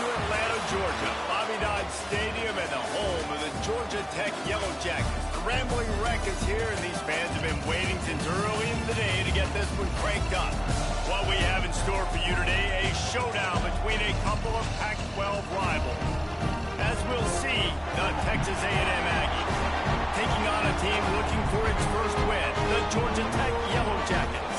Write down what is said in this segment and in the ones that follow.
to Atlanta, Georgia, Bobby Dodd Stadium and the home of the Georgia Tech Yellow Jackets. The rambling wreck is here, and these fans have been waiting since early in the day to get this one cranked up. What we have in store for you today, a showdown between a couple of Pac-12 rivals. As we'll see, the Texas A&M Aggies taking on a team looking for its first win, the Georgia Tech Yellow Jackets.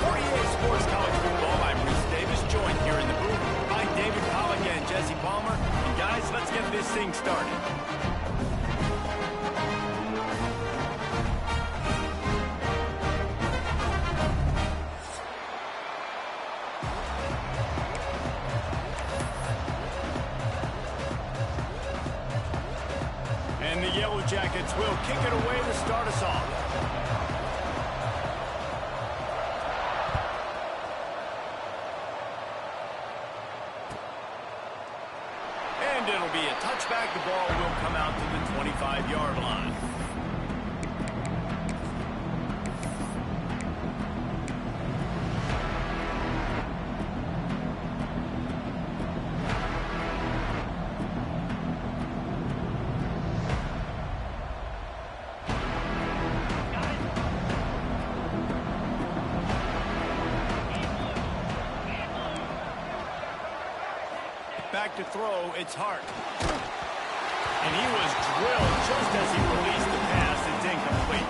For EA Sports College Football, I'm Reese Davis, joined here in the booth by David Pollock and Jesse Palmer. And guys, let's get this thing started. And the Yellow Jackets will kick it away to start us off. And it'll be a touchback. The ball will come out to the 25-yard line. Back to throw, it's Hart. And he was drilled just as he released the pass. It's incomplete.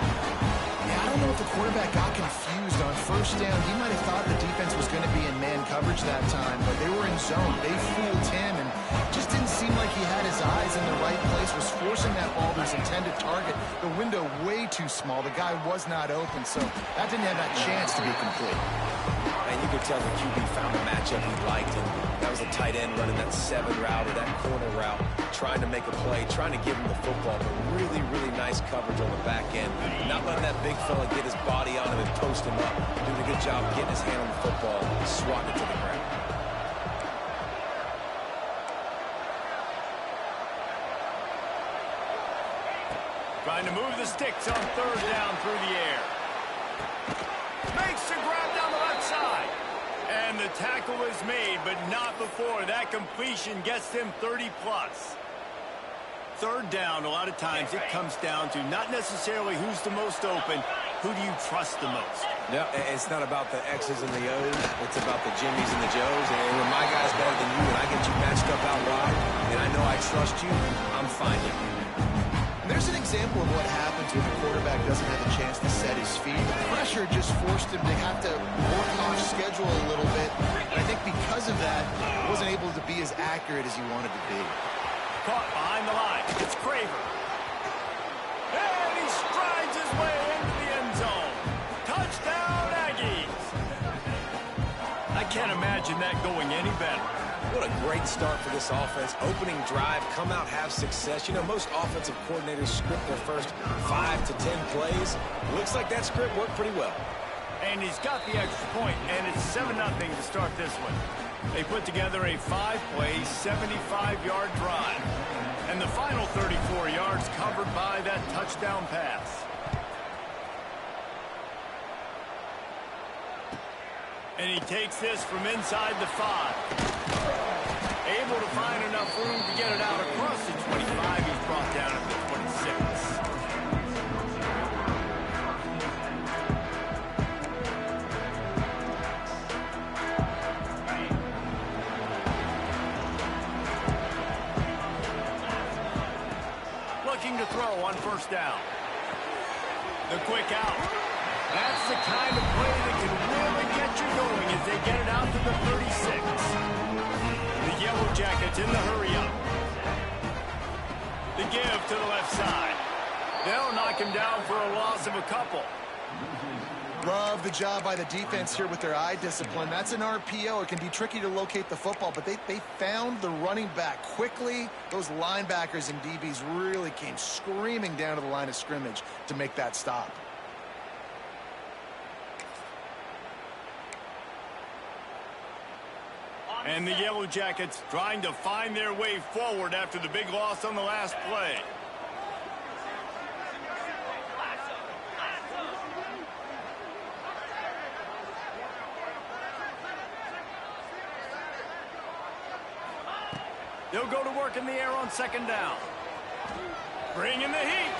Yeah, I don't know if the quarterback got confused on first down. He might have thought the defense was going to be in man coverage that time, but they were in zone. They fooled him, and just didn't seem like he had his eyes in the right place, was forcing that ball to his intended target. The window way too small. The guy was not open, so that didn't have that chance to be complete. And you could tell the QB found a matchup he liked, and that was a tight end running that 7 route or that corner route, trying to make a play, trying to give him the football, but really, really nice coverage on the back end. Not letting that big fella get his body on him and post him up. Doing a good job getting his hand on the football and swatting it to the ground. Trying to move the sticks on third down through the air. Makes the grab down the left side. And the tackle is made, but not before that completion gets them 30-plus. Third down, a lot of times it comes down to not necessarily who's the most open, who do you trust the most? No, it's not about the X's and the O's. It's about the Jimmies and the Joes. And when my guy's better than you and I get you matched up out wide, and I know I trust you, I'm fine. There's an example of what happens when the quarterback doesn't have a chance to set his feet. The pressure just forced him to have to work off schedule a little bit. And I think because of that, he wasn't able to be as accurate as he wanted to be. Caught behind the line. It's Craver. And he strides his way into the end zone. Touchdown, Aggies. I can't imagine that going any better. What a great start for this offense. Opening drive, come out, have success. You know, most offensive coordinators script their first 5 to 10 plays. Looks like that script worked pretty well. And he's got the extra point, and it's 7-0 to start this one. They put together a 5-play, 75-yard drive. And the final 34 yards covered by that touchdown pass. And he takes this from inside the 5. Able to find enough room to get it out across the 25. He's brought down at the 26. Looking to throw on first down. The quick out. That's the kind of play that can really get you going as they get it out to the 36. The Yellow Jackets in the hurry-up. The give to the left side. They'll knock him down for a loss of a couple. Love the job by the defense here with their eye discipline. That's an RPO. It can be tricky to locate the football, but they found the running back quickly. Those linebackers and DBs really came screaming down to the line of scrimmage to make that stop. And the Yellow Jackets trying to find their way forward after the big loss on the last play. They'll go to work in the air on second down. Bring in the heat.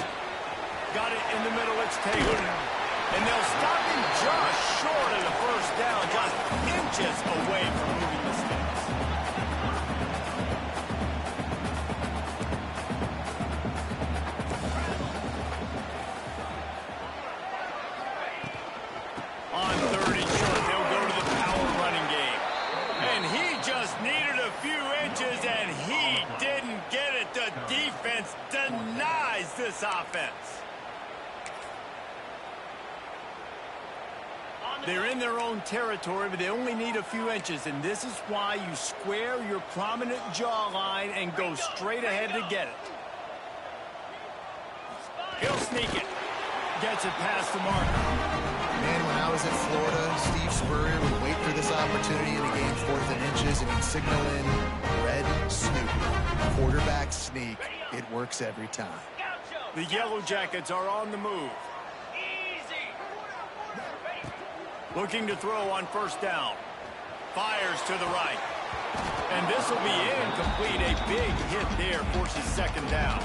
Got it in the middle. It's Taylor. And they'll stop him just short of the first down, just inches away from moving the sticks. On 30 short, they'll go to the power running game. And he just needed a few inches, and he didn't get it. The defense denies this offense. They're in their own territory, but they only need a few inches, and this is why you square your prominent jawline and go straight ahead to get it. He'll sneak it. Gets it past the marker. Man, when I was at Florida, Steve Spurrier would wait for this opportunity in a game 4th and inches, and he'd signal in red Snoopy. Quarterback sneak. It works every time. The Yellow Jackets are on the move. Looking to throw on first down. Fires to the right. And this will be incomplete. A big hit there forces second down.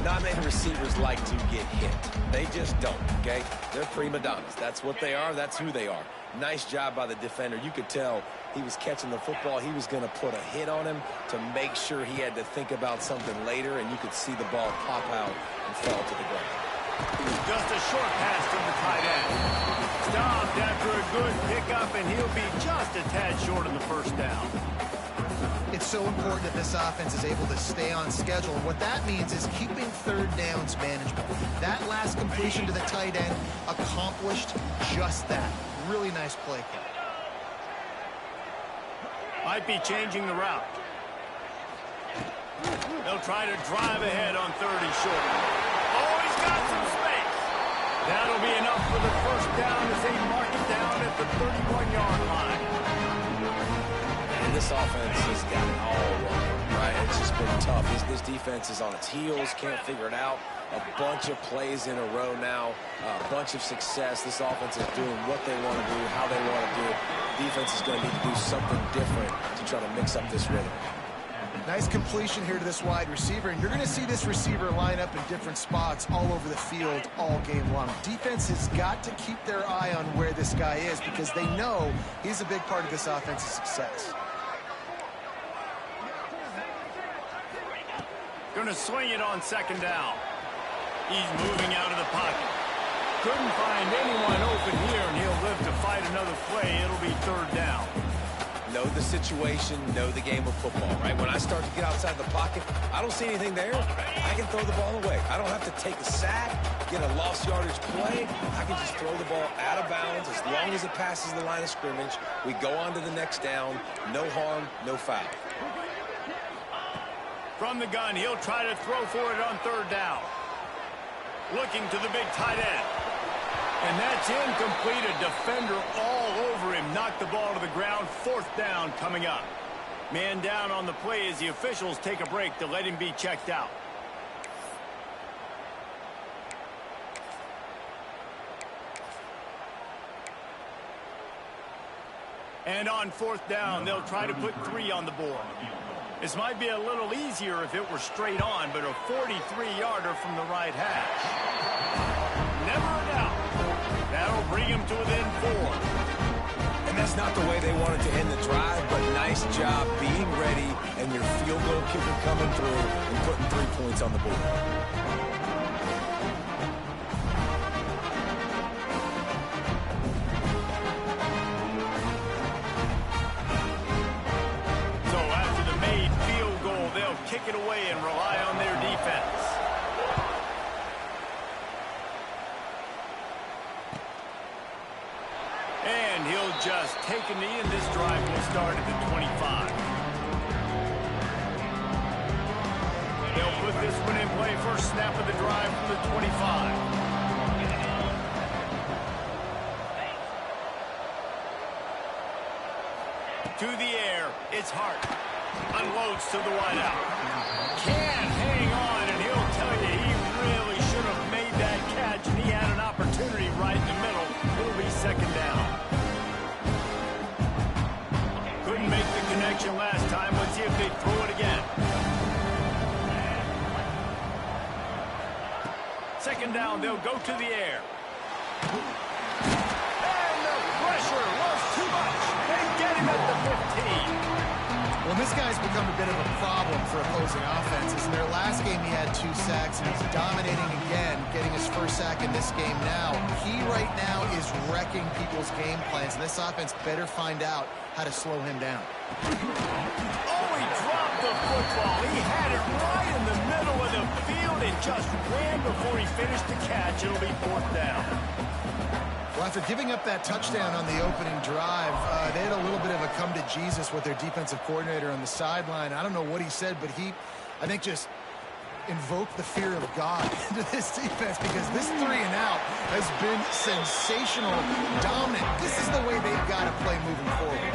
Not many receivers like to get hit. They just don't, okay? They're prima donnas. That's what they are. That's who they are. Nice job by the defender. You could tell he was catching the football. He was going to put a hit on him to make sure he had to think about something later, and you could see the ball pop out and fall to the ground. Just a short pass from the tight end. Stopped after a good pickup, and he'll be just a tad short of the first down. It's so important that this offense is able to stay on schedule. And what that means is keeping third downs manageable. That last completion to the tight end accomplished just that. Really nice play call. Might be changing the route. They'll try to drive ahead on 30 short. Oh, he's got some space. That'll be enough for the first down as they mark it down at the 31-yard line. And this offense has got it all wrong, right? It's just been tough. This defense is on its heels, can't figure it out. A bunch of plays in a row now, a bunch of success. This offense is doing what they want to do, how they want to do it. Defense is going to need to do something different to try to mix up this rhythm. Nice completion here to this wide receiver, and you're going to see this receiver line up in different spots all over the field all game long. Defense has got to keep their eye on where this guy is because they know he's a big part of this offense's success. Going to swing it on second down. He's moving out of the pocket. Couldn't find anyone open here, and he'll live to fight another play. It'll be third down. Know the situation, know the game of football, right? When I start to get outside the pocket, I don't see anything there. I can throw the ball away. I don't have to take a sack, get a lost yardage play. I can just throw the ball out of bounds as long as it passes the line of scrimmage. We go on to the next down. No harm, no foul. From the gun, he'll try to throw for it on third down. Looking to the big tight end. And that's incomplete. A defender all over him. Knocked the ball to the ground. Fourth down coming up. Man down on the play as the officials take a break to let him be checked out. And on fourth down, they'll try to put 3 on the board. This might be a little easier if it were straight on, but a 43-yarder from the right hash. Never a doubt. That'll bring him to within 4. And that's not the way they wanted to end the drive, but nice job being ready and your field goal kicker coming through and putting 3 points on the board. Kick it away and rely on their defense. And he'll just take a knee, and this drive will start at the 25. They'll put this one in play. First snap of the drive from the 25. To the air, it's Hart. Unloads to the wideout. Can't hang on, and he'll tell you he really should have made that catch, and he had an opportunity right in the middle. It'll be second down. Couldn't make the connection last time. Let's see if they throw it again. second down. They'll go to the air. And the pressure was too much. They get him at the 15. Well, this guy's become a bit of a problem for opposing offenses. In their last game, he had 2 sacks, and he's dominating again, getting his first sack in this game now. He right now is wrecking people's game plans, and this offense better find out how to slow him down. Oh, he dropped the football. He had it right in the middle of the field and just ran before he finished the catch. It'll be 4th down. Well, after giving up that touchdown on the opening drive, they had a little bit of a come to Jesus with their defensive coordinator on the sideline. I don't know what he said, but he, I think, just invoked the fear of God into this defense, because this 3 and out has been sensational, dominant. This is the way they've got to play moving forward.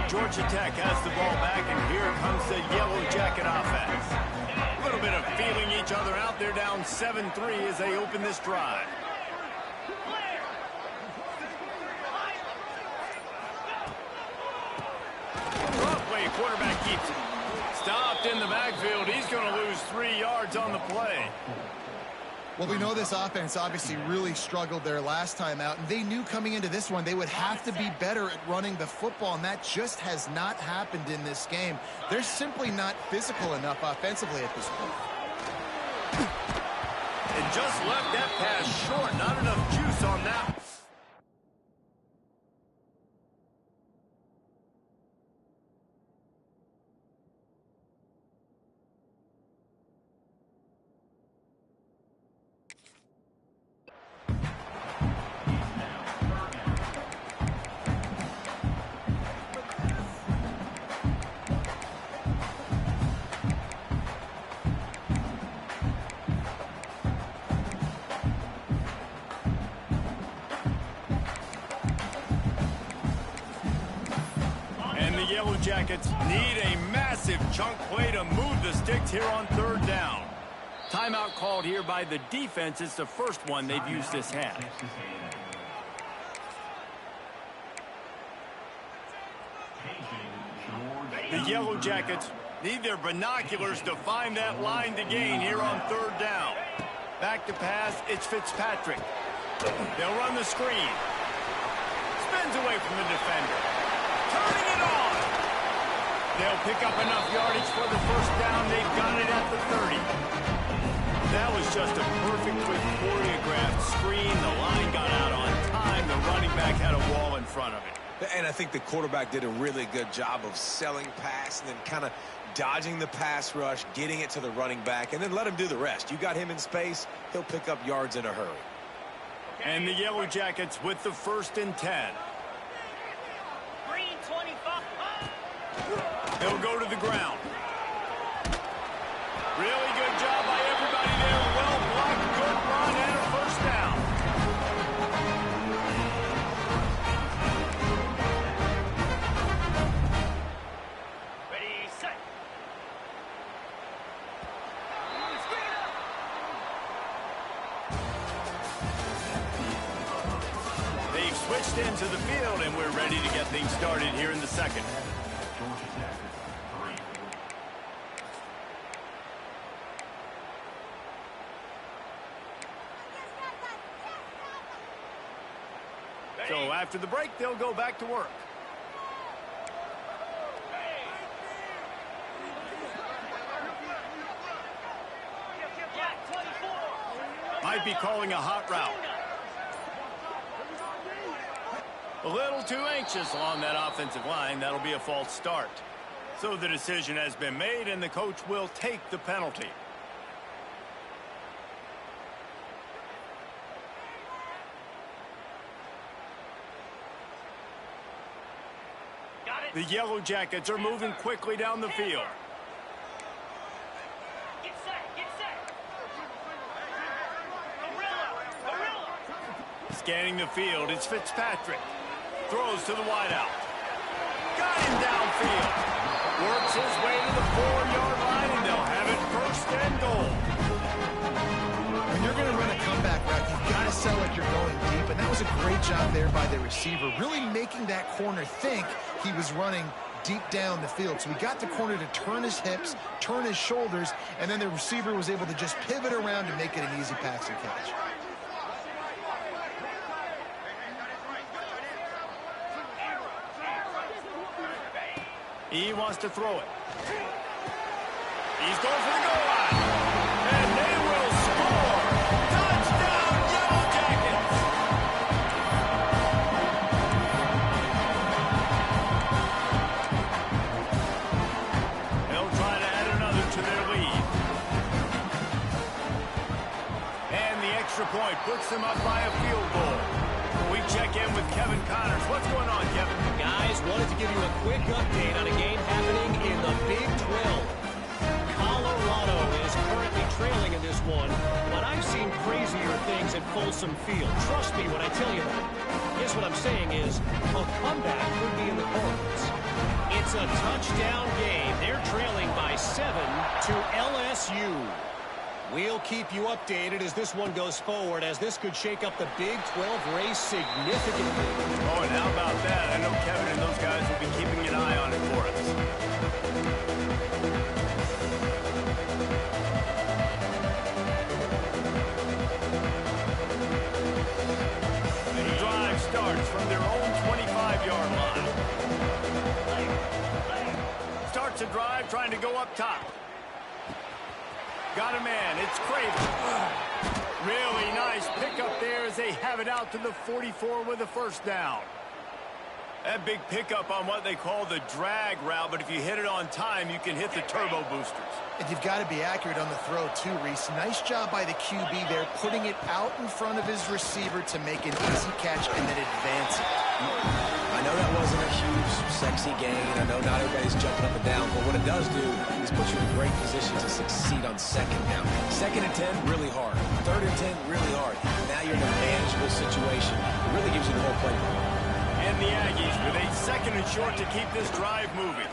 Georgia Tech has the ball back, and here comes the Yellow Jacket offense. A little bit of feeling each other out. They're down 7-3 as they open this drive. Quarterback keeps it. Stopped in the backfield. He's going to lose 3 yards on the play. Well, we know this offense obviously really struggled their last time out, and they knew coming into this one they would have to be better at running the football, and that just has not happened in this game. They're simply not physical enough offensively at this point. And just left that pass short. Not enough juice on that. Yellow Jackets need a massive chunk play to move the sticks here on 3rd down. Timeout called here by the defense. It's the first one they've used this half. The Yellow Jackets need their binoculars to find that line to gain here on 3rd down. Back to pass, it's Fitzpatrick. They'll run the screen. Spins away from the defender. Turning it on. They'll pick up enough yardage for the first down. They've got it at the 30. That was just a perfectly choreographed screen. The line got out on time. The running back had a wall in front of it. And I think the quarterback did a really good job of selling pass and then kind of dodging the pass rush, getting it to the running back, and then let him do the rest. You got him in space, he'll pick up yards in a hurry. And the Yellow Jackets with the 1st and 10. They'll go to the ground. Really good job by everybody there. Well blocked, good run, and a 1st down. Ready, set. They've switched into the field, and we're ready to get things started here in the 2nd. So after the break, they'll go back to work. Might be calling a hot route. A little too anxious along that offensive line. That'll be a false start. So the decision has been made, and the coach will take the penalty. The Yellow Jackets are moving quickly down the field. Get set, get set. Scanning the field, it's Fitzpatrick. Throws to the wideout. Got him downfield. Works his way to the 4-yard line, and they'll have it 1st and goal. When you're going to run a comeback route, you've got to sell like you're going deep, and that was a great job there by the receiver, really making that corner think he was running deep down the field. So he got the corner to turn his hips, turn his shoulders, and then the receiver was able to just pivot around and make it an easy passing catch. He wants to throw it. He's going for the goal line. And they will score. Touchdown, Yellow Jackets. They'll try to add another to their lead. And the extra point puts them up by a field goal. We check in with Kevin Connors. What's going on, Kevin? Guys, wanted to give you a quick update on a game happening in the Big 12. Colorado is currently trailing in this one, but I've seen crazier things at Folsom Field. Trust me when I tell you that. Guess what I'm saying is a comeback could be in the cards. It's a touchdown game. They're trailing by 7 to LSU. We'll keep you updated as this one goes forward, as this could shake up the Big 12 race significantly. Oh, and how about that? I know Kevin and those guys will be keeping an eye on it for us. The drive starts from their own 25-yard line. Starts a drive trying to go up top. Got a man. It's Craven. Really nice pickup there as they have it out to the 44 with a first down. That big pickup on what they call the drag route, but if you hit it on time, you can hit the turbo boosters. And you've got to be accurate on the throw, too, Reese. Nice job by the QB there, putting it out in front of his receiver to make an easy catch and then advance it. I know that wasn't a huge, sexy gain. I know not everybody's jumping up and down, but what it does do is put you in a great position to succeed on second down. 2nd and 10, really hard. 3rd and 10, really hard. Now you're in a manageable situation. It really gives you the whole playbook. And the Aggies with a 2nd and short to keep this drive moving.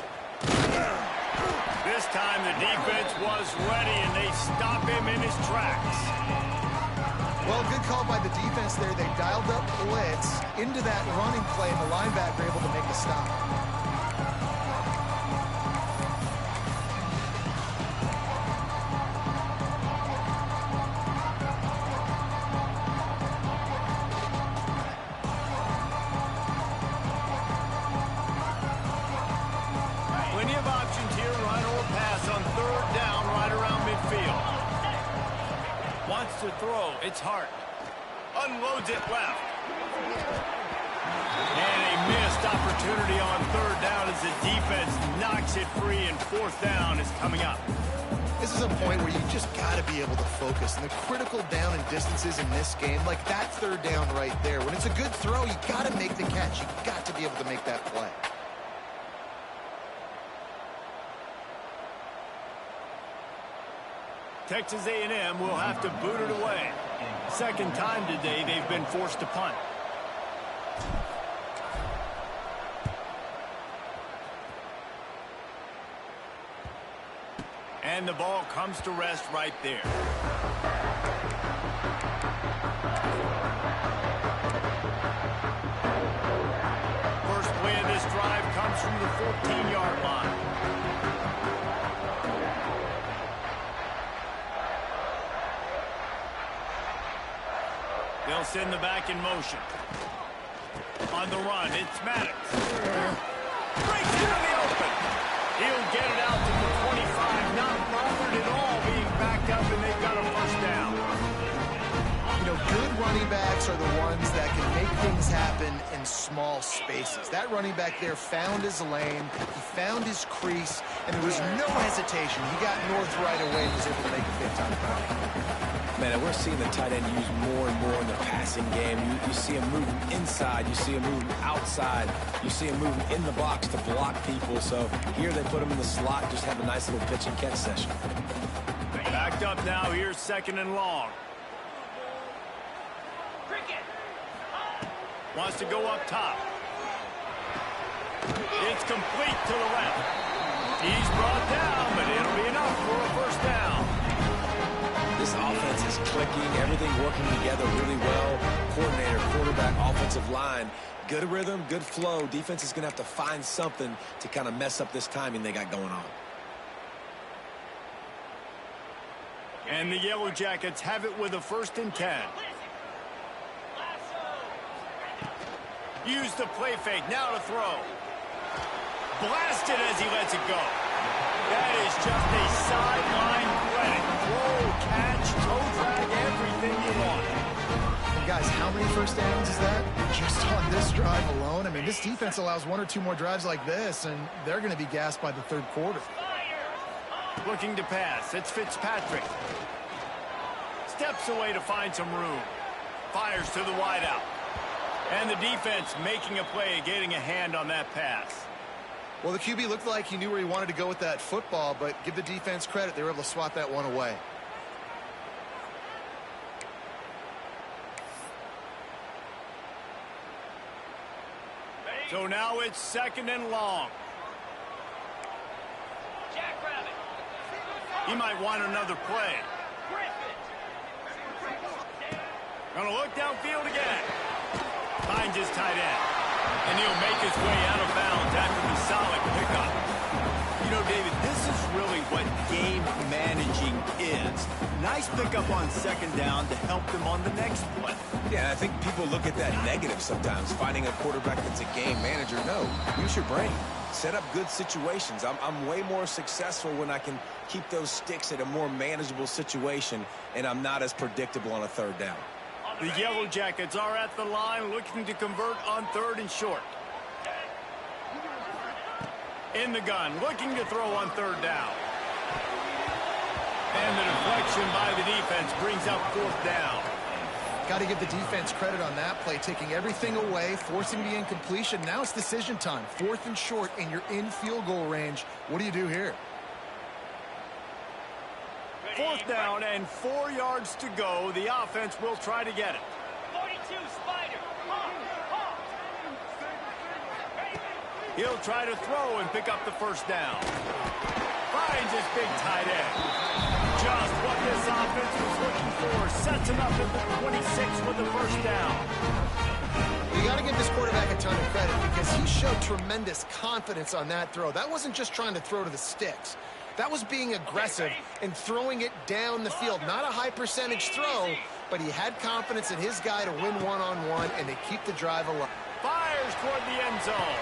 This time the defense was ready, and they stop him in his tracks. Well, good call by the defense there. They dialed up blitz into that running play, and the linebacker able to make the stop. Plenty of options here, run or pass on 3rd down right around midfield. Wants to throw. It's Hart. Unloads it left. And a missed opportunity on 3rd down as the defense knocks it free, and 4th down is coming up. This is a point where you just got to be able to focus. And the critical down and distances in this game, like that 3rd down right there, when it's a good throw, you got to make the catch. You got to be able to make that play. Texas A&M will have to boot it away. 2nd time today they've been forced to punt. And the ball comes to rest right there. First play of this drive comes from the 14-yard line. They'll send the back in motion. On the run, it's Maddox. Breaks into the open. He'll get it out to the 25. Not bothered at all being backed up, and they've got a first down. You know, good running backs are the ones that can make things happen in small spaces. That running back there found his lane, he found his crease, and there was no hesitation. He got north right away and was able to make a big-time play. Man, we're seeing the tight end used more and more in the passing game. You see him moving inside. You see him moving outside. You see him moving in the box to block people. So here they put him in the slot, just have a nice little pitch and catch session. Backed up now. Here's 2nd and long. Wants to go up top. It's complete to the left. He's brought down, but it'll be enough for a first down. This offense is clicking, everything working together really well. Coordinator, quarterback, offensive line. Good rhythm, good flow. Defense is going to have to find something to kind of mess up this timing they got going on. And the Yellow Jackets have it with a 1st and 10. Use the play fake, now to throw. Blasted as he lets it go. That is just a sideline credit. Throw, catch, toe drag, everything you want. Guys, how many first downs is that? Just on this drive alone? I mean, this defense allows 1 or 2 more drives like this, and they're going to be gassed by the 3rd quarter. Looking to pass. It's Fitzpatrick. Steps away to find some room. Fires to the wideout. And the defense making a play, getting a hand on that pass. Well, the QB looked like he knew where he wanted to go with that football, but give the defense credit. They were able to swat that one away. So now it's 2nd and long. He might want another play. Gonna look downfield again. Finds his tight end. And he'll make his way out of bounds after the solid pickup. You know, David, this is really what game managing is. Nice pickup on 2nd down to help them on the next play. Yeah, I think people look at that negative sometimes, finding a quarterback that's a game manager. No, use your brain. Set up good situations. I'm way more successful when I can keep those sticks at a more manageable situation, and I'm not as predictable on a 3rd down. The Yellow Jackets are at the line looking to convert on 3rd and short. In the gun, looking to throw on 3rd down. And the deflection by the defense brings up 4th down. Got to give the defense credit on that play, taking everything away, forcing the incompletion. Now it's decision time. 4th and short, and you're in field goal range. What do you do here? 4th down and 4 yards to go. The offense will try to get it. 42, Spider. He'll try to throw and pick up the 1st down. Finds his big tight end. Just what this offense was looking for. Sets him up at the 26 with the 1st down. You got to give this quarterback a ton of credit because he showed tremendous confidence on that throw. That wasn't just trying to throw to the sticks. That was being aggressive and throwing it down the field. Not a high percentage throw, but he had confidence in his guy to win one-on-one and to keep the drive alive. Fires toward the end zone.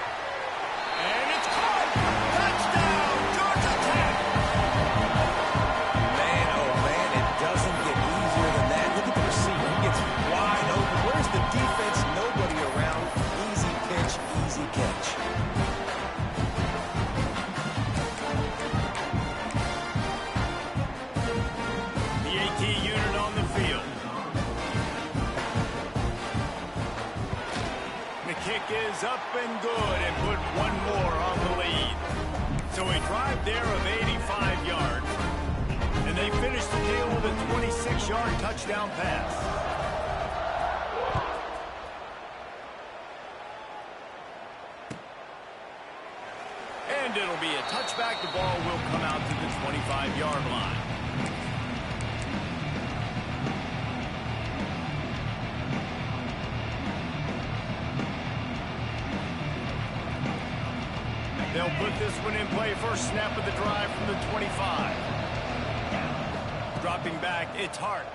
And it's caught. Touchdown, Georgia Tech. Man, oh man, it doesn't get easier than that. Look at the receiver. He gets wide open. Where's the defense? Nobody around. Easy pitch, easy catch. The AT unit on the field. The kick is up and good and put 1 more on the lead. So a drive there of 85 yards. And they finish the deal with a 26-yard touchdown pass. And it'll be a touchback. The ball will come out to the 25-yard line. They'll put this one in play. First snap of the drive from the 25. Dropping back, it's Hart.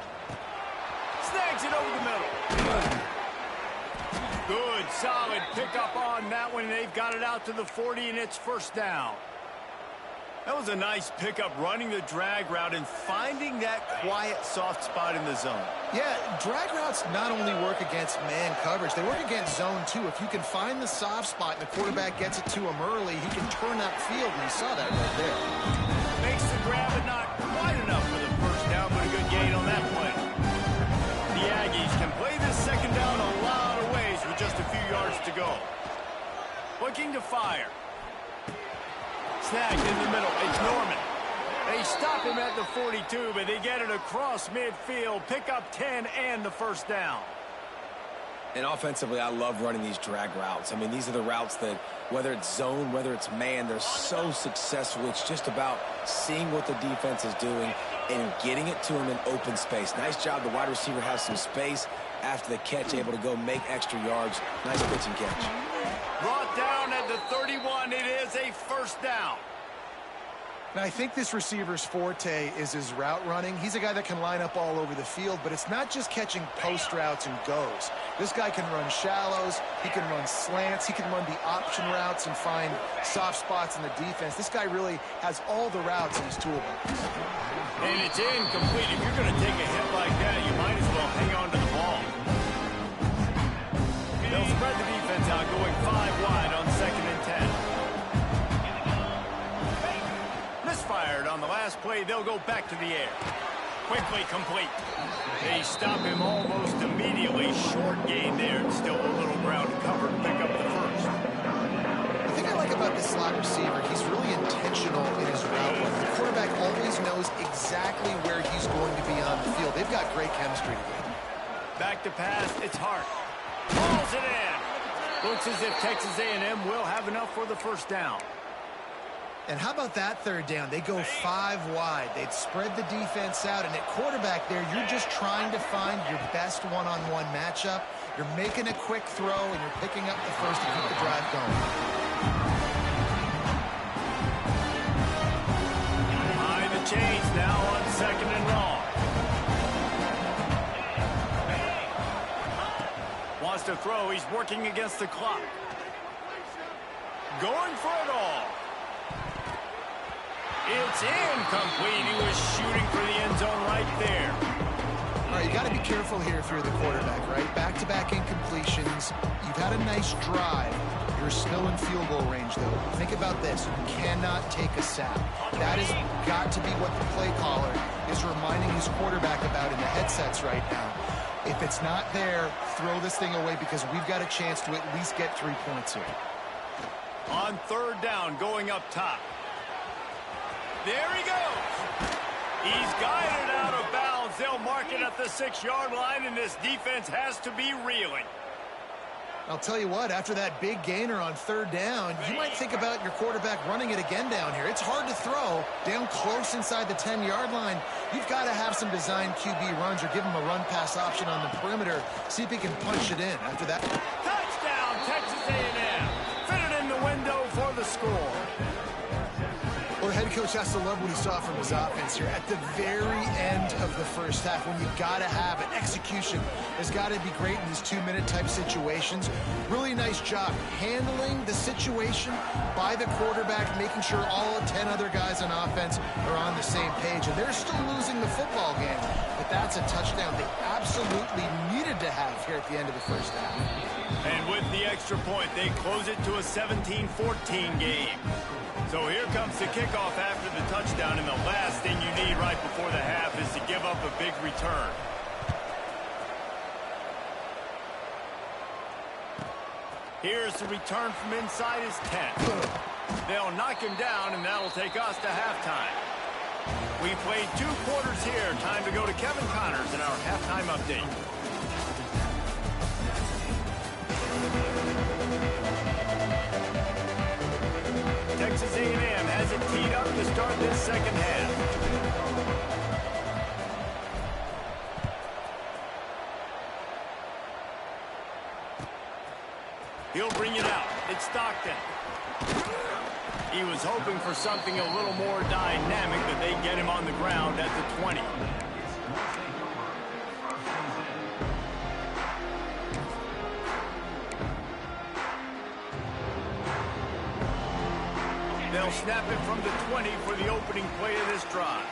Snags it over the middle. Good, solid pickup on that one. They've got it out to the 40, and it's 1st down. That was a nice pickup, running the drag route and finding that quiet, soft spot in the zone. Yeah, drag routes not only work against man coverage, they work against zone too. If you can find the soft spot and the quarterback gets it to him early, he can turn that field, and you saw that right there. Makes the grab, but not quite enough for the 1st down, but a good gain on that play. The Aggies can play this 2nd down a lot of ways with just a few yards to go. Looking to fire. Snagged in the middle. It's Norman. They stop him at the 42, but they get it across midfield. Pick up 10 and the 1st down. And offensively, I love running these drag routes. I mean, these are the routes that, whether it's zone, whether it's man, they're so successful. It's just about seeing what the defense is doing and getting it to him in open space. Nice job. The wide receiver has some space. after the catch, able to go make extra yards. Nice pitch and catch. Brought down at the 31. It is a first down. Now, I think this receiver's forte is his route running. He's a guy that can line up all over the field, but it's not just catching post routes and goes. This guy can run shallows, he can run slants, he can run the option routes and find soft spots in the defense. This guy really has all the routes in his toolbox. And it's incomplete. If you're going to take a hit like that, you might as well hang on to the ball. They'll spread the defense out, going 5 wide on 2nd and 10. Misfired on the last play. They'll go back to the air. Quickly complete. They stop him almost immediately. Short gain there. Still a little ground covered. Pick up the first. The thing I like about this slot receiver, he's really intentional in his route running. The quarterback always knows exactly where he's going to be on the field. They've got great chemistry together. Back to pass. It's Hart. Pulls it in. Looks as if Texas A&M will have enough for the first down. And how about that 3rd down? They go 5 wide. They'd spread the defense out, and at quarterback there, you're just trying to find your best one-on-one matchup. You're making a quick throw, and you're picking up the first to keep the drive going. Behind the chains now on 2nd and long. Wants to throw. He's working against the clock. Going for it all. It's incomplete. He was shooting for the end zone right there. All right, you got to be careful here if you're the quarterback, right? Back-to-back incompletions. You've had a nice drive. You're still in field goal range, though. Think about this. You cannot take a sack. That has got to be what the play caller is reminding his quarterback about in the headsets right now. If it's not there, throw this thing away because we've got a chance to at least get 3 points here. On 3rd down, going up top. There he goes. He's guided out of bounds. They'll mark it at the 6-yard line, and this defense has to be reeling. I'll tell you what, after that big gainer on 3rd down, you might think about your quarterback running it again down here. It's hard to throw down close inside the 10-yard line. You've got to have some designed QB runs or give him a run-pass option on the perimeter. See if he can punch it in after that. Touchdown, Texas A&M. Fit it in the window for the score. Well, the head coach has to love what he saw from his offense here. At the very end of the first half, when you've got to have it, execution has got to be great in these 2-minute type situations. Really nice job handling the situation by the quarterback, making sure all 10 other guys on offense are on the same page. And they're still losing the football game, but that's a touchdown they absolutely needed to have here at the end of the first half. And with the extra point, they close it to a 17-14 game. So here comes the kickoff after the touchdown, and the last thing you need right before the half is to give up a big return. Here's the return from inside his 10. They'll knock him down, and that'll take us to halftime. We played 2 quarters here. Time to go to Kevin Connors in our halftime update. Texas A&M has it teed up to start this second half. He'll bring it out. It's Stockton. He was hoping for something a little more dynamic, but they get him on the ground at the 20. They'll snap it from the 20 for the opening play of this drive.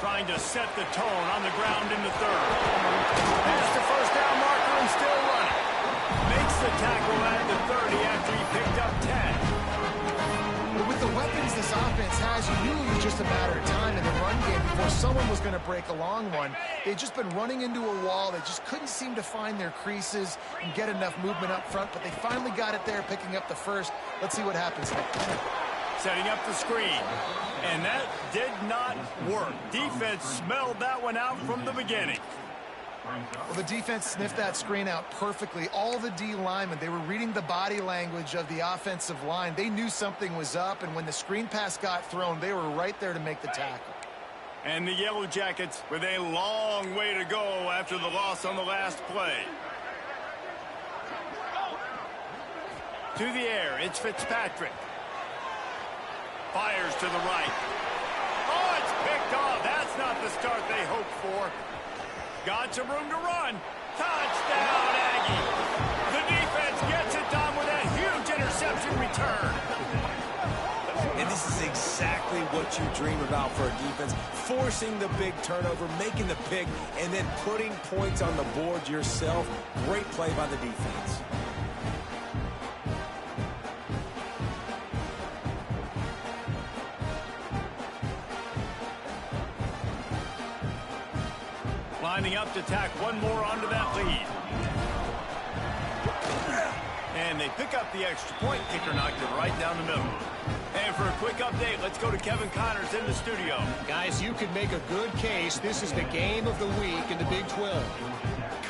Trying to set the tone on the ground in the 3rd. Past the first down marker and still running. Makes the tackle at the 30 after he picked up 10. But with the weapons this offense has, you knew it was just a matter of time in the run game before someone was going to break a long one. They'd just been running into a wall. They just couldn't seem to find their creases and get enough movement up front, but they finally got it there, picking up the first. Let's see what happens next. Setting up the screen. And that did not work. Defense smelled that one out from the beginning. Well, the defense sniffed that screen out perfectly. All the D linemen, they were reading the body language of the offensive line. They knew something was up, and when the screen pass got thrown, they were right there to make the tackle. And the Yellow Jackets with a long way to go after the loss on the last play. To the air, it's Fitzpatrick. Fires to the right. Oh, it's picked off. That's not the start they hoped for. Got some room to run. Touchdown, Aggie. The defense gets it done with a huge interception return. And this is exactly what you dream about for a defense. Forcing the big turnover, making the pick, and then putting points on the board yourself. Great play by the defense. Lining up to tack one more onto that lead. And they pick up the extra point. Kicker knocked it right down the middle. And for a quick update, let's go to Kevin Connors in the studio. Guys, you could make a good case. This is the game of the week in the Big 12.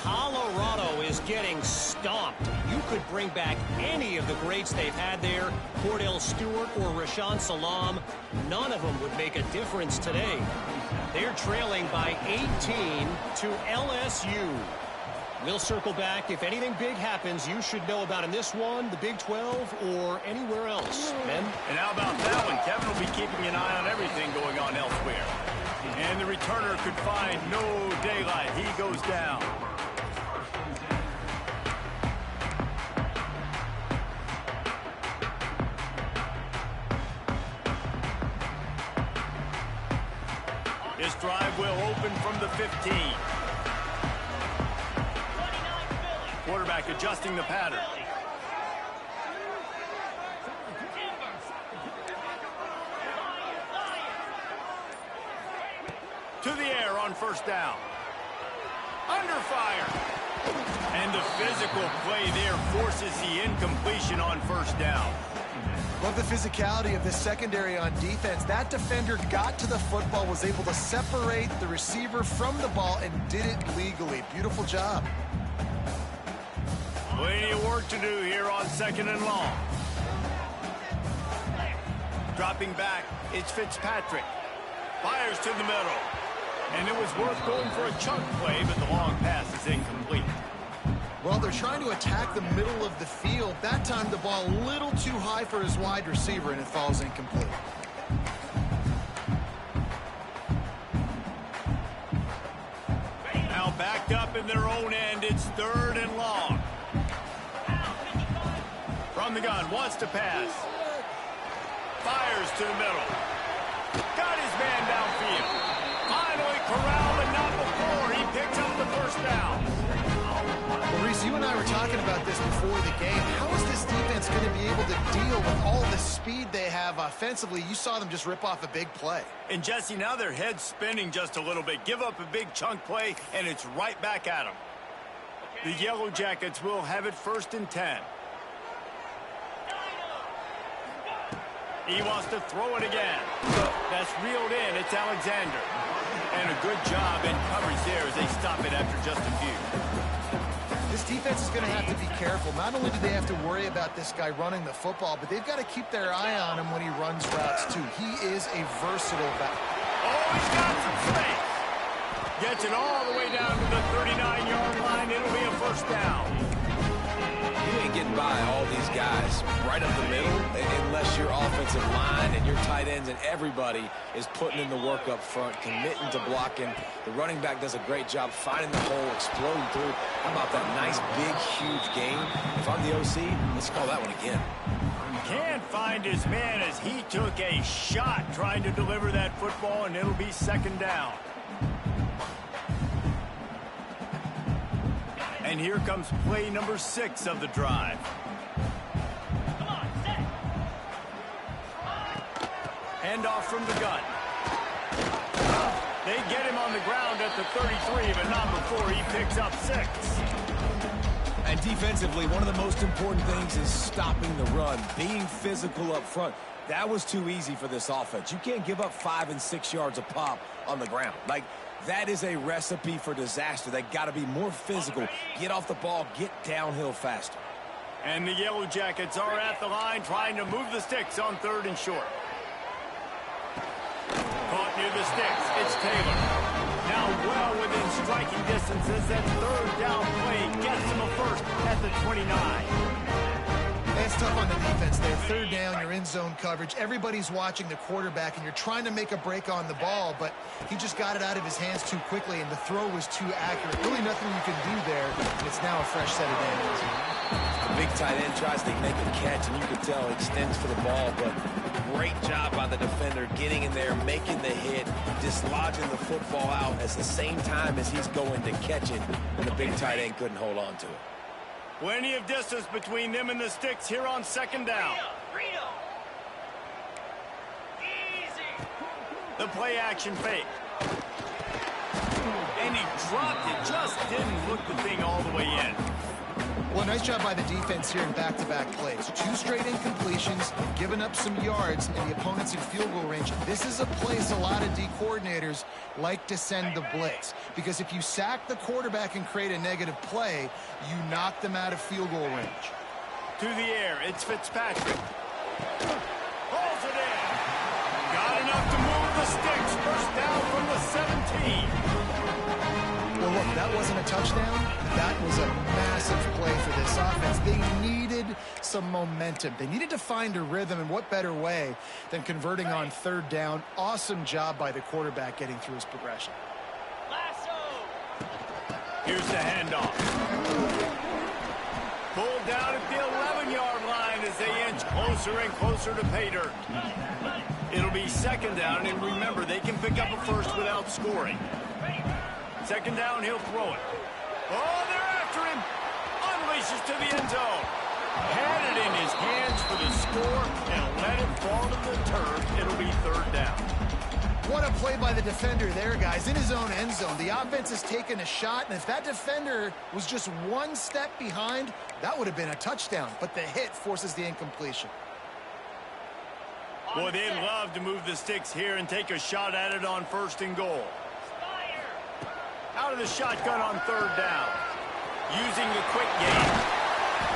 Colorado is getting stomped. You could bring back any of the greats they've had there, Cordell Stewart or Rashaan Salam. None of them would make a difference today. They're trailing by 18 to LSU. We'll circle back. If anything big happens, you should know about in this one, the Big 12, or anywhere else. Ben? And how about that one? Kevin will be keeping an eye on everything going on elsewhere. And the returner could find no daylight. He goes down. This drive will open from the 15. Quarterback adjusting the pattern. To the air on first down. Under fire. And the physical play there forces the incompletion on first down. Love the physicality of this secondary on defense. That defender got to the football, was able to separate the receiver from the ball, and did it legally. Beautiful job. Plenty of work to do here on second and long. Dropping back, it's Fitzpatrick. Fires to the middle. And it was worth going for a chunk play, but the long pass is incomplete. Well, they're trying to attack the middle of the field. That time the ball a little too high for his wide receiver, and it falls incomplete. Now backed up in their own end, it's third and long. From the gun, wants to pass. Fires to the middle. Got his man downfield. Finally corralled, but not before. He picks up the first down. Well, Reese, you and I were talking about this before the game. How is this defense going to be able to deal with all the speed they have offensively? You saw them just rip off a big play. And, Jesse, now their head's spinning just a little bit. Give up a big chunk play, and it's right back at them. The Yellow Jackets will have it first and 10. He wants to throw it again. That's reeled in. It's Alexander. And a good job in coverage there as they stop it after just a few. This defense is going to have to be careful. Not only do they have to worry about this guy running the football, but they've got to keep their eye on him when he runs routes, too. He is a versatile back. Oh, he's got some space. Gets it all the way down to the 39-yard line. It'll be a first down. You ain't getting by all these guys right up the middle unless your offensive line and your tight ends and everybody is putting in the work up front, committing to blocking. The running back does a great job finding the hole, exploding through. How about that nice, big, huge game? If I'm the OC, let's call that one again. Can't find his man as he took a shot trying to deliver that football, and it'll be second down. And here comes play number 6 of the drive. Handoff from the gun. They get him on the ground at the 33, but not before he picks up 6. And defensively, one of the most important things is stopping the run, being physical up front. That was too easy for this offense. You can't give up 5 and 6 yards a pop on the ground. That is a recipe for disaster. They got to be more physical, get off the ball, get downhill faster. And the Yellow Jackets are at the line trying to move the sticks on third and short. Caught near the sticks. It's Taylor. Now well within striking distance as that third down play gets him a first at the 29. It's tough on the defense there. Third down, you're in zone coverage. Everybody's watching the quarterback, and you're trying to make a break on the ball, but he just got it out of his hands too quickly, and the throw was too accurate. Really nothing you can do there, and it's now a fresh set of downs. The big tight end tries to make a catch, and you can tell he extends for the ball, but great job by the defender getting in there, making the hit, dislodging the football out at the same time as he's going to catch it, and the big tight end couldn't hold on to it. Plenty of distance between them and the sticks here on second down. Easy. The play action fake. And he dropped it. Just didn't look the thing all the way in. Well, nice job by the defense here in back-to-back plays. 2 straight incompletions, giving up some yards, and the opponent's in field goal range. This is a place a lot of D coordinators like to send the blitz, because if you sack the quarterback and create a negative play, you knock them out of field goal range. To the air, it's Fitzpatrick. Holds it in. Got enough to move the sticks. First down from the 17. Well, look, that wasn't a touchdown. That was a massive play for this offense. They needed some momentum. They needed to find a rhythm, and what better way than converting on third down. Awesome job by the quarterback getting through his progression. Lasso. Here's the handoff. Pulled down at the 11-yard line as they inch closer and closer to pay dirt. It'll be second down, and remember, they can pick up a first without scoring. Second down, he'll throw it. Oh, they're after him. Unleashes to the end zone. Had it in his hands for the score and let it fall to the turf. It'll be third down. What a play by the defender there, guys. In his own end zone. The offense has taken a shot, and if that defender was just one step behind, that would have been a touchdown. But the hit forces the incompletion. Boy, they'd love to move the sticks here and take a shot at it on first and goal. Out of the shotgun on third down. Using the quick game.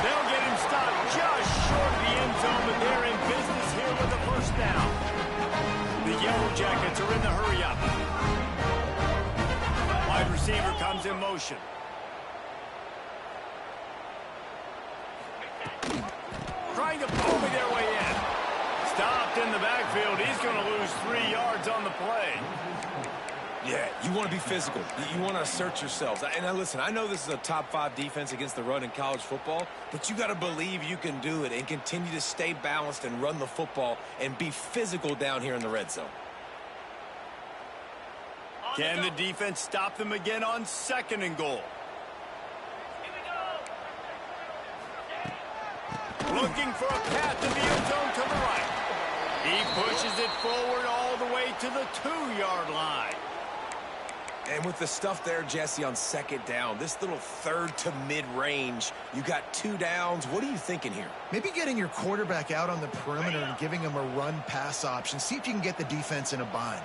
They'll get him stopped just short of the end zone, but they're in business here with the first down. The Yellow Jackets are in the hurry-up. Wide receiver comes in motion. Trying to bully their way in. Stopped in the backfield. He's going to lose 3 yards on the play. Yeah, you want to be physical. You want to assert yourselves. And now listen, I know this is a top 5 defense against the run in college football, but you got to believe you can do it and continue to stay balanced and run the football and be physical down here in the red zone. Can the defense stop them again on second and goal? Looking for a path to the end zone to the right. He pushes it forward all the way to the 2-yard line. And with the stuff there, Jesse, on second down, this little third to mid-range, you got 2 downs. What are you thinking here? Maybe getting your quarterback out on the perimeter and giving him a run-pass option. See if you can get the defense in a bind.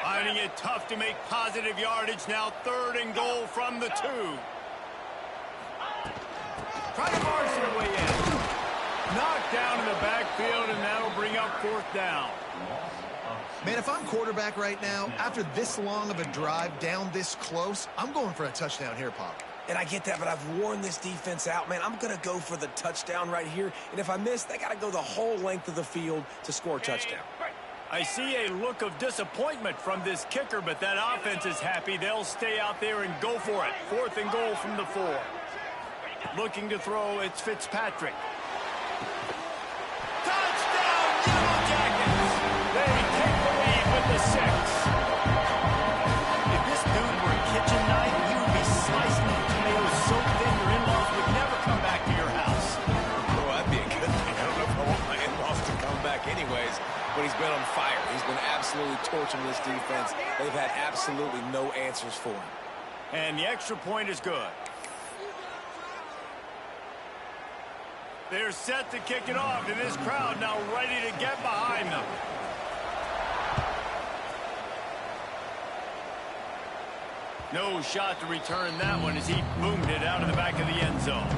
Finding it tough to make positive yardage now. Third and goal from the 2. Try to march their way in. Knocked down in the backfield, and that'll bring up fourth down. Man, if I'm quarterback right now, after this long of a drive down this close, I'm going for a touchdown here, Pop. And I get that, but I've worn this defense out, man. I'm going to go for the touchdown right here. And if I miss, they got to go the whole length of the field to score a touchdown. I see a look of disappointment from this kicker, but that offense is happy. They'll stay out there and go for it. Fourth and goal from the 4. Looking to throw, it's Fitzpatrick. Touchdown, Yellow Jackets! They take the lead with the 6. If this dude were a kitchen knife, you would be slicing the tomatoes so thin your in-laws would never come back to your house. Oh, that'd be a good thing. I don't know if I want my in-laws to come back anyways, but he's been on fire. He's been absolutely torching this defense. They've had absolutely no answers for him. And the extra point is good. They're set to kick it off, and this crowd now ready to get behind them. No shot to return that one as he boomed it out of the back of the end zone.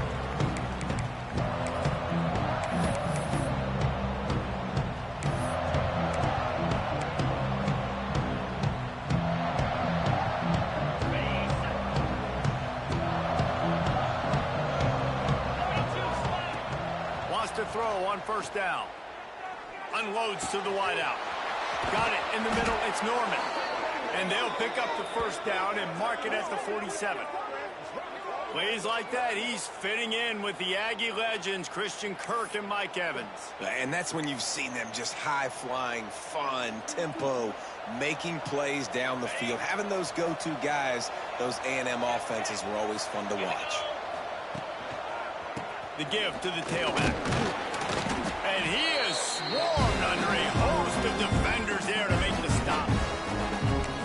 to throw on first down. Unloads to the wideout. Got it in the middle. It's Norman. And they'll pick up the first down and mark it at the 47. Plays like that, he's fitting in with the Aggie legends, Christian Kirk and Mike Evans. And that's when you've seen them just high-flying, fun, tempo, making plays down the field. Having those go-to guys, those A&M offenses were always fun to watch. The give to the tailback. And he is swarmed under a host of defenders there to make the stop.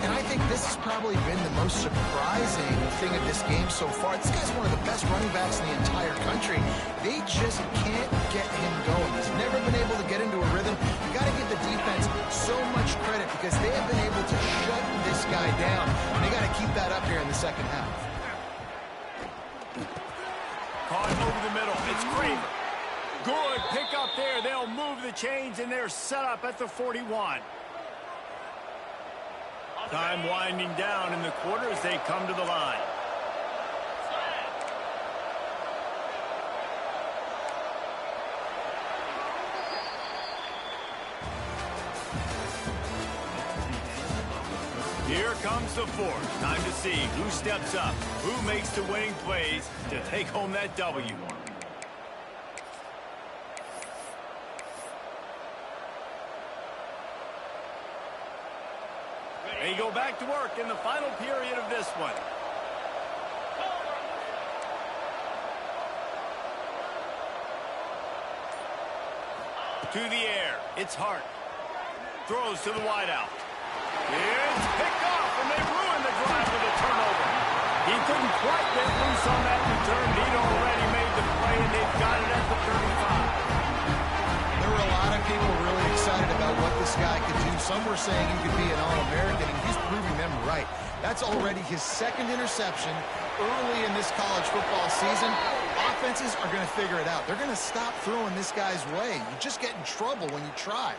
And I think this has probably been the most surprising thing of this game so far. This guy's one of the best running backs in the entire country. They just can't get him going. He's never been able to get into a rhythm. You got to give the defense so much credit because they have been able to shut this guy down. And they got to keep that up here in the second half. Caught over the middle. It's Craver. Good pick up there. They'll move the chains, and they're set up at the 41. Time winding down in the quarter as they come to the line. Here comes the fourth. Time to see who steps up, who makes the winning plays to take home that W. They go back to work in the final period of this one. To the air. It's Hart. Throws to the wideout. It's picked off, and they ruin the drive with a turnover. He couldn't quite get loose on that return. He'd already made the play, and they've got it at the 35. There were a lot of people really excited about what this guy could do. Some were saying he could be an All-American, and he's proving them right. That's already his second interception early in this college football season. Offenses are going to figure it out. They're going to stop throwing this guy's way. You just get in trouble when you try.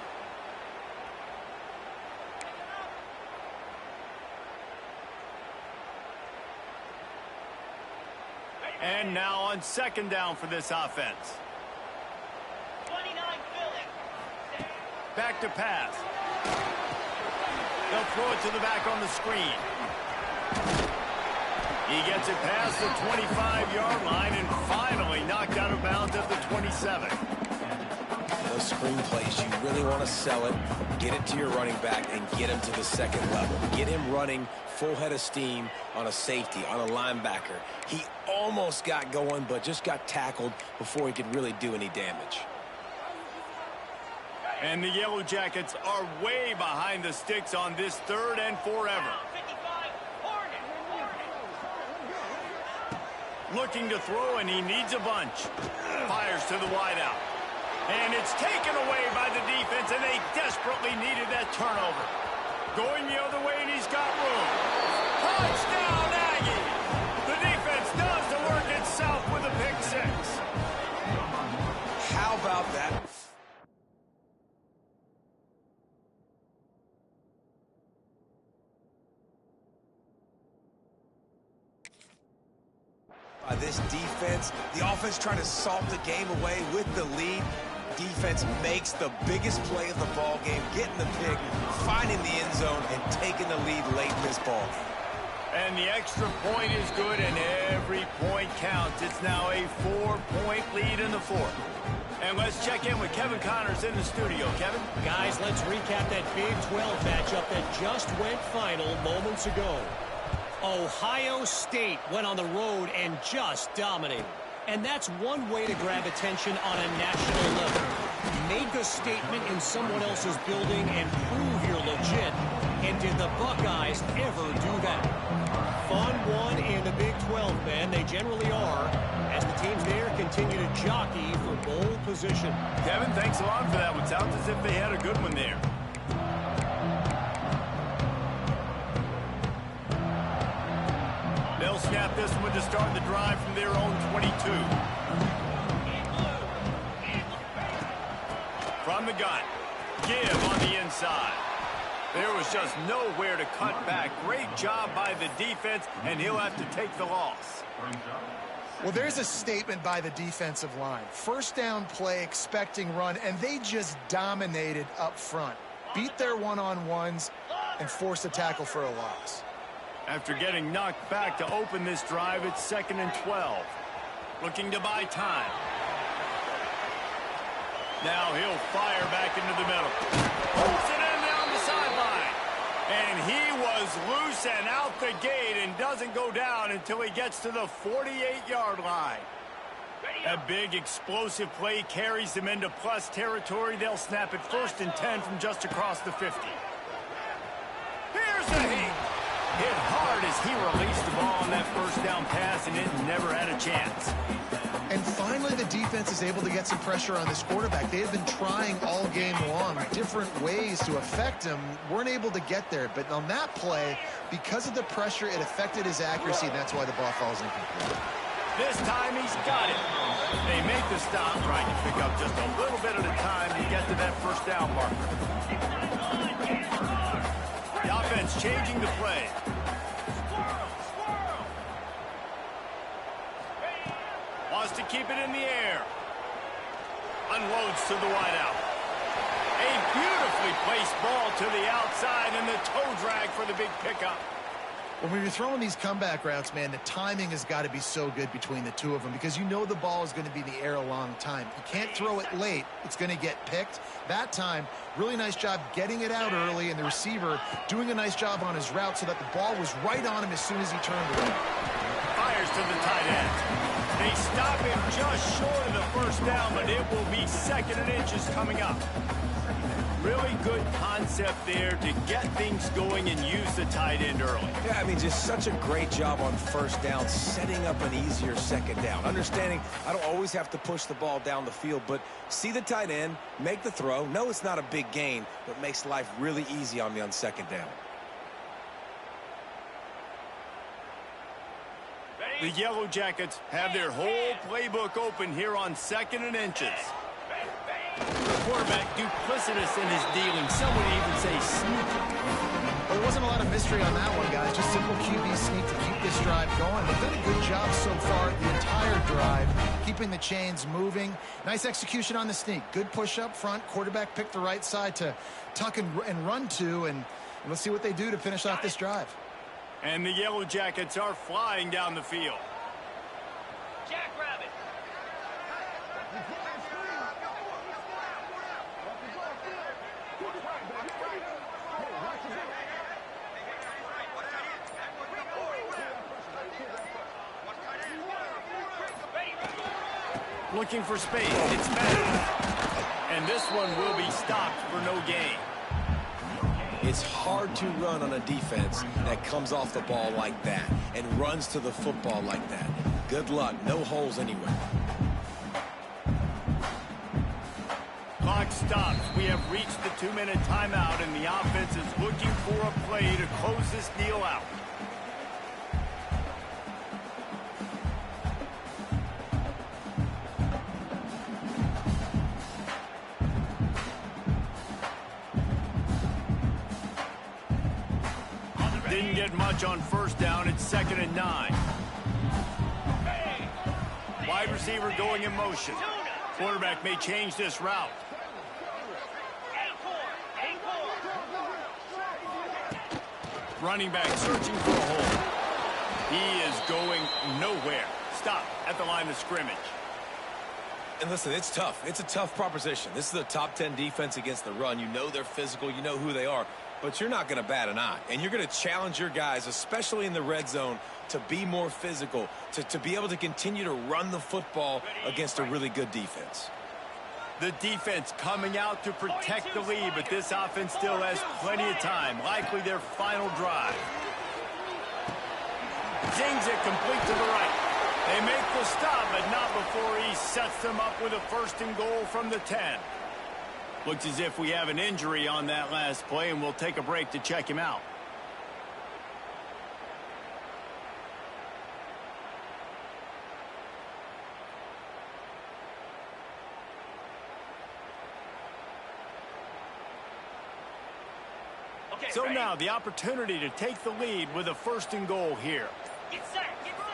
And now on second down for this offense. 29 Philly. Back to pass. They'll throw it to the back on the screen. He gets it past the 25-yard line and finally knocked out of bounds at the 27. Those screen plays, you really want to sell it, get it to your running back, and get him to the second level. Get him running full head of steam on a safety, on a linebacker. He almost got going, but just got tackled before he could really do any damage. And the Yellow Jackets are way behind the sticks on this third and forever. 55 Hornet. Looking to throw, and he needs a bunch. Fires to the wideout. And it's taken away by the defense, and they desperately needed that turnover. Going the other way, and he's got room. Touchdown, Aggie! The defense does the work itself with a pick six. How about that? By this defense, the offense trying to salt the game away with the lead. Defense makes the biggest play of the ball game, getting the pick, finding the end zone, and taking the lead late in this ball game. And the extra point is good, and every point counts. It's now a 4-point lead in the fourth. And let's check in with Kevin Connors in the studio. Kevin? Guys, let's recap that Big 12 matchup that just went final moments ago. Ohio State went on the road and just dominated. And that's one way to grab attention on a national level. Make a statement in someone else's building and prove you're legit. And did the Buckeyes ever do that? Fun one in the Big 12, man. They generally are, as the teams there continue to jockey for bowl position. Kevin, thanks a lot for that one. Sounds as if they had a good one there. They'll snap this one to start the drive from their own 22. From the gun. Give on the inside. There was just nowhere to cut back. Great job by the defense, and he'll have to take the loss. Well, there's a statement by the defensive line. First down play, expecting run, and they just dominated up front. Beat their one-on-ones and forced a tackle for a loss. After getting knocked back to open this drive, it's 2nd and 12. Looking to buy time. Now he'll fire back into the middle. Pulls it in down the sideline. And he was loose and out the gate and doesn't go down until he gets to the 48-yard line. That big explosive play carries them into plus territory. They'll snap it 1st and 10 from just across the 50. Here's the heat. Hit hard as he released the ball on that first down pass, and it never had a chance. And finally, the defense is able to get some pressure on this quarterback. They have been trying all game long different ways to affect him. Weren't able to get there. But on that play, because of the pressure, it affected his accuracy, and that's why the ball falls incomplete. This time he's got it. They make the stop, trying to pick up just a little bit at a time to get to that first down marker. The offense changing the play. Wants to keep it in the air. Unloads to the wideout. A beautifully placed ball to the outside and the toe drag for the big pickup. When you're throwing these comeback routes, man, the timing has got to be so good between the two of them because you know the ball is going to be in the air a long time. You can't throw it late. It's going to get picked. That time, really nice job getting it out early, and the receiver doing a nice job on his route so that the ball was right on him as soon as he turned away. Fires to the tight end. They stop him just short of the first down, but it will be 2nd and inches coming up. Really good concept there to get things going and use the tight end early. Yeah, I mean, just such a great job on first down, setting up an easier second down. Understanding I don't always have to push the ball down the field, but see the tight end, make the throw. No, it's not a big gain, but makes life really easy on me on 2nd down. The Yellow Jackets have their whole playbook open here on 2nd and inches. The quarterback duplicitous in his dealing. Some would even say sneaky. Well, there wasn't a lot of mystery on that one, guys. Just simple QB sneak to keep this drive going. They've done a good job so far the entire drive, keeping the chains moving. Nice execution on the sneak. Good push up front. Quarterback picked the right side to tuck and run to, and let's see what they do to finish off this drive. And the Yellow Jackets are flying down the field. Jackrabbit. Looking for space. It's back. And this one will be stopped for no gain. It's hard to run on a defense that comes off the ball like that and runs to the football like that. Good luck. No holes anywhere. Clock stops. We have reached the 2-minute timeout, and the offense is looking for a play to close this deal out. Didn't get much on first down. It's 2nd and 9. Wide receiver going in motion. Quarterback may change this route. Running back searching for a hole. He is going nowhere. Stop at the line of scrimmage. And listen, it's tough. It's a tough proposition. This is a top 10 defense against the run. You know they're physical. You know who they are. But you're not going to bat an eye. And you're going to challenge your guys, especially in the red zone, to be more physical, to be able to continue to run the football against a really good defense. The defense coming out to protect the lead, but this offense still has plenty of time. Likely their final drive. Zings it complete to the right. They make the stop, but not before he sets them up with a 1st and goal from the 10. Looks as if we have an injury on that last play, and we'll take a break to check him out. Okay, So ready? now the opportunity to take the lead with a 1st and goal here. Get set. Get set.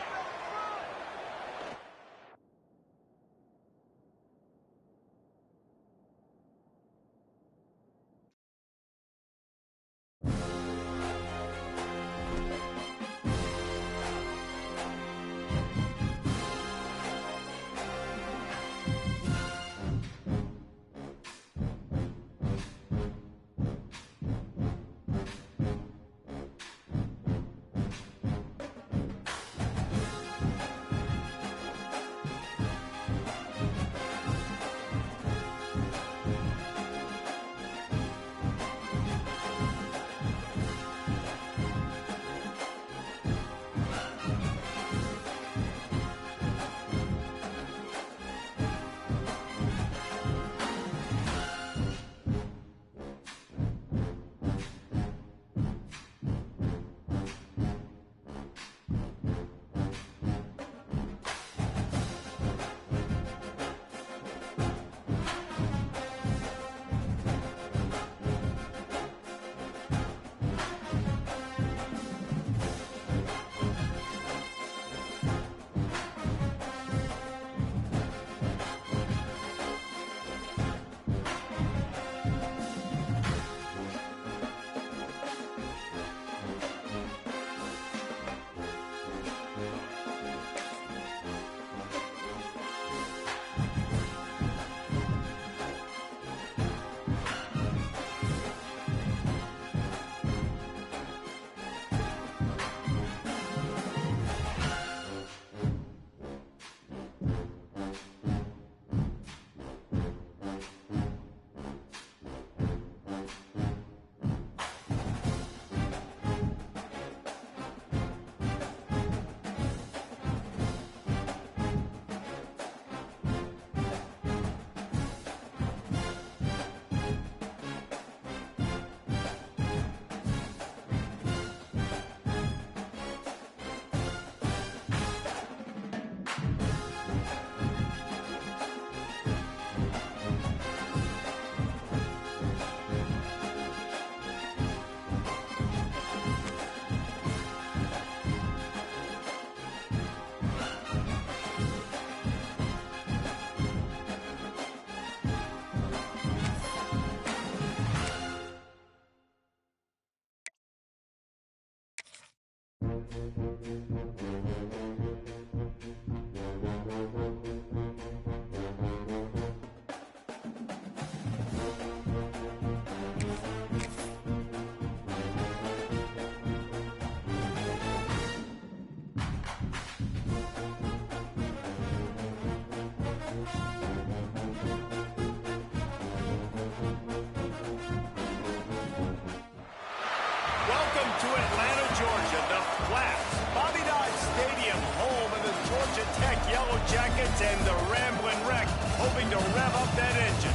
Welcome to Atlanta, Georgia, the Flats, Bobby Dodge Stadium, home of the Georgia Tech Yellow Jackets and the Rambling Wreck, hoping to rev up that engine.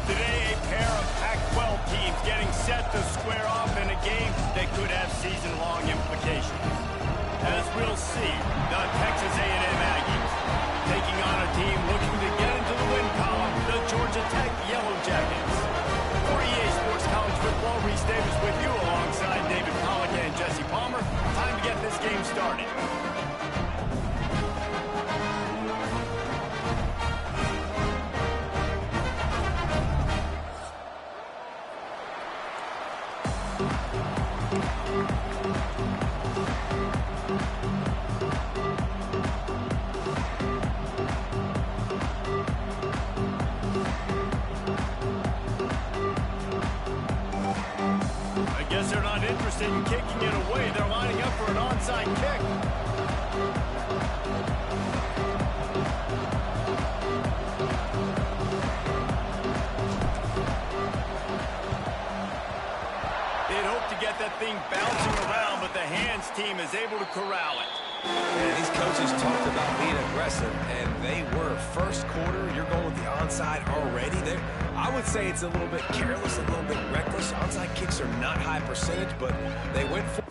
Today, a pair of Pac-12 teams getting set to square off in a game that could have season-long implications. As we'll see, the Texas A&M Aggies taking on a team looking to get into the win column, the Georgia Tech Yellow Jackets. For EA Sports College Football, Reese Davis with you alongside David Pollack and Jesse Palmer. Time to get this game started. I guess they're not interested in kicking it away. They're lining up for an onside kick. They'd hope to get that thing bouncing around, but the hands team is able to corral it. And these coaches talked about being aggressive, and they were. First quarter, you're going with the onside already. I would say it's a little bit careless, a little bit reckless. Onside kicks are not high percentage, but they went for...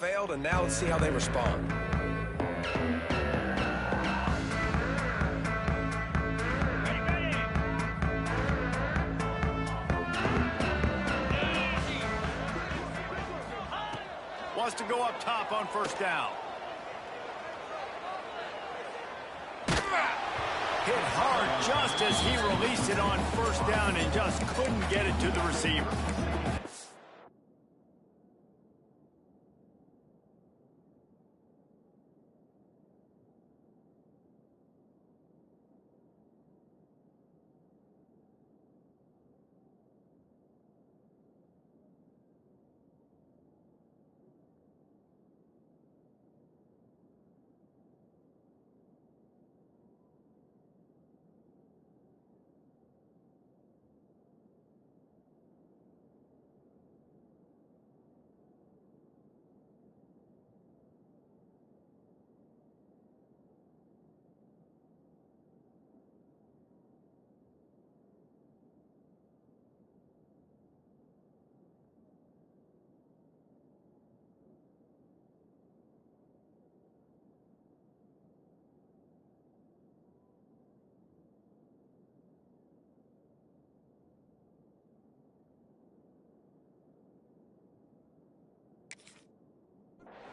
failed, and now let's see how they respond. to go up top on first down. Hit hard just as he released it on first down and just couldn't get it to the receiver.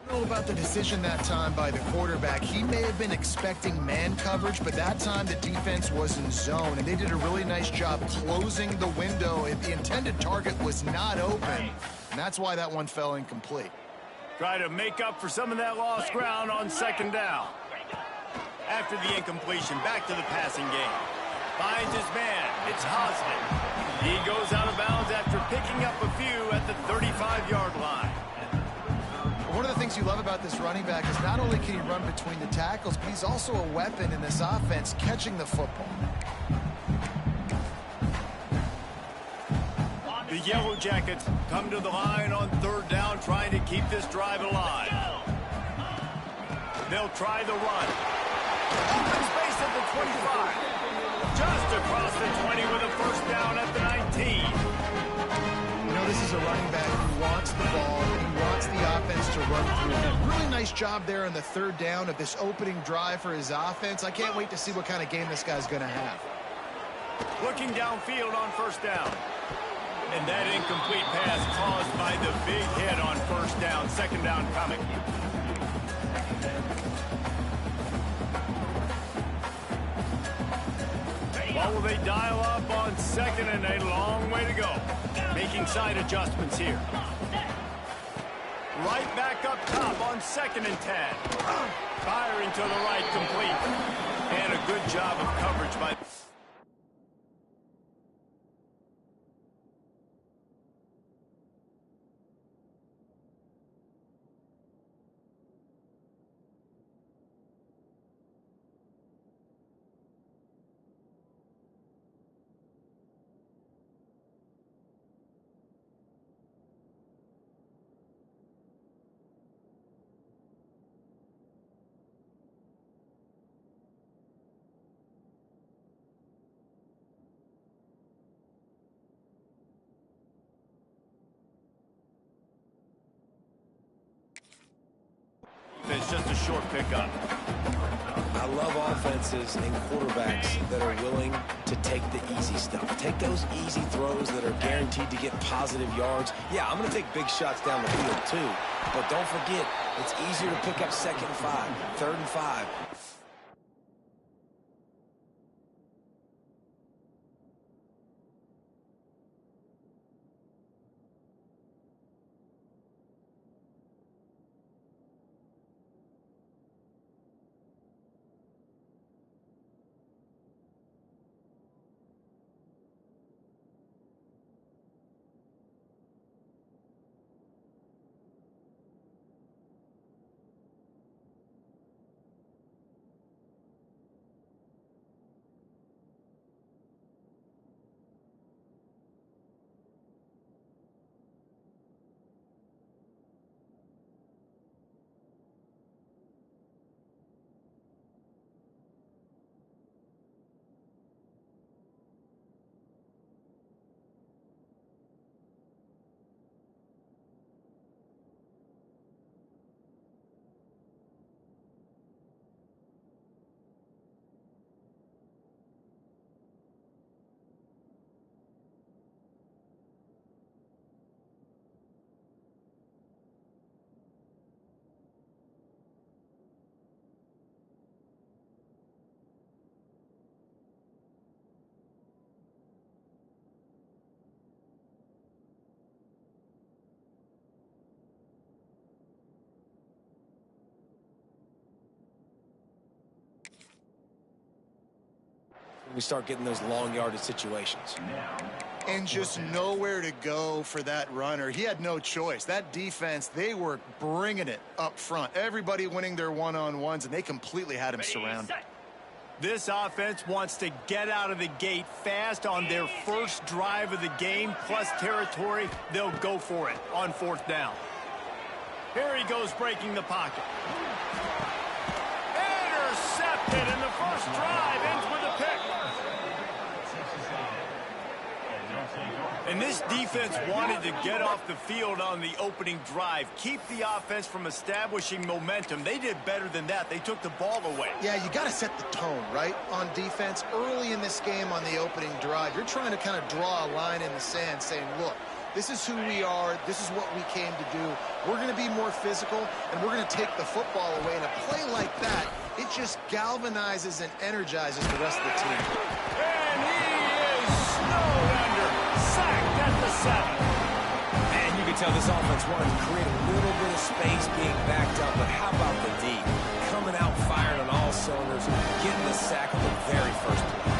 I don't know about the decision that time by the quarterback. He may have been expecting man coverage, but that time the defense was in zone, and they did a really nice job closing the window if the intended target was not open. And that's why that one fell incomplete. Try to make up for some of that lost ground on second down. After the incompletion, back to the passing game. Finds his man. It's Hosman. He goes out of bounds after picking up a few at the 35-yard line. One of the things you love about this running back is not only can he run between the tackles, but he's also a weapon in this offense catching the football. The Yellow Jackets come to the line on third down, trying to keep this drive alive. They'll try the run. Open space at the 25. Just across the 20 with a first down at the 19. You know, this is a running back who wants the ball. He wants the offense to run through him. Really nice job there on the third down of this opening drive for his offense. I can't wait to see what kind of game this guy's going to have. Looking downfield on first down. And that incomplete pass caused by the big hit on first down. Second down coming. What will they dial up on second, and a long way to go. Making side adjustments here. Right back up top on second and 10. Firing to the right, complete. And a good job of coverage by... It's just a short pickup. I love offenses and quarterbacks that are willing to take the easy stuff. Take those easy throws that are guaranteed to get positive yards. Yeah, I'm going to take big shots down the field too. But don't forget, it's easier to pick up second and 5, third and 5. we start getting those long yardage situations. And just nowhere to go for that runner. He had no choice. That defense, they were bringing it up front. Everybody winning their one-on-ones, and they completely had him surrounded. This offense wants to get out of the gate fast on their first drive of the game, plus territory. They'll go for it on 4th down. Here he goes, breaking the pocket. Intercepted, and the first drive ends with a pick. And this defense wanted to get off the field on the opening drive, keep the offense from establishing momentum. They did better than that. They took the ball away. Yeah, you got to set the tone, right, on defense. Early in this game on the opening drive, you're trying to kind of draw a line in the sand saying, look, this is who we are. This is what we came to do. We're going to be more physical, and we're going to take the football away. And a play like that, it just galvanizes and energizes the rest of the team. And he is snowed under. Sacked at the 7. And you can tell this offense wanted to create a little bit of space being backed up, but how about the D? Coming out firing on all cylinders, getting the sack on the very first play.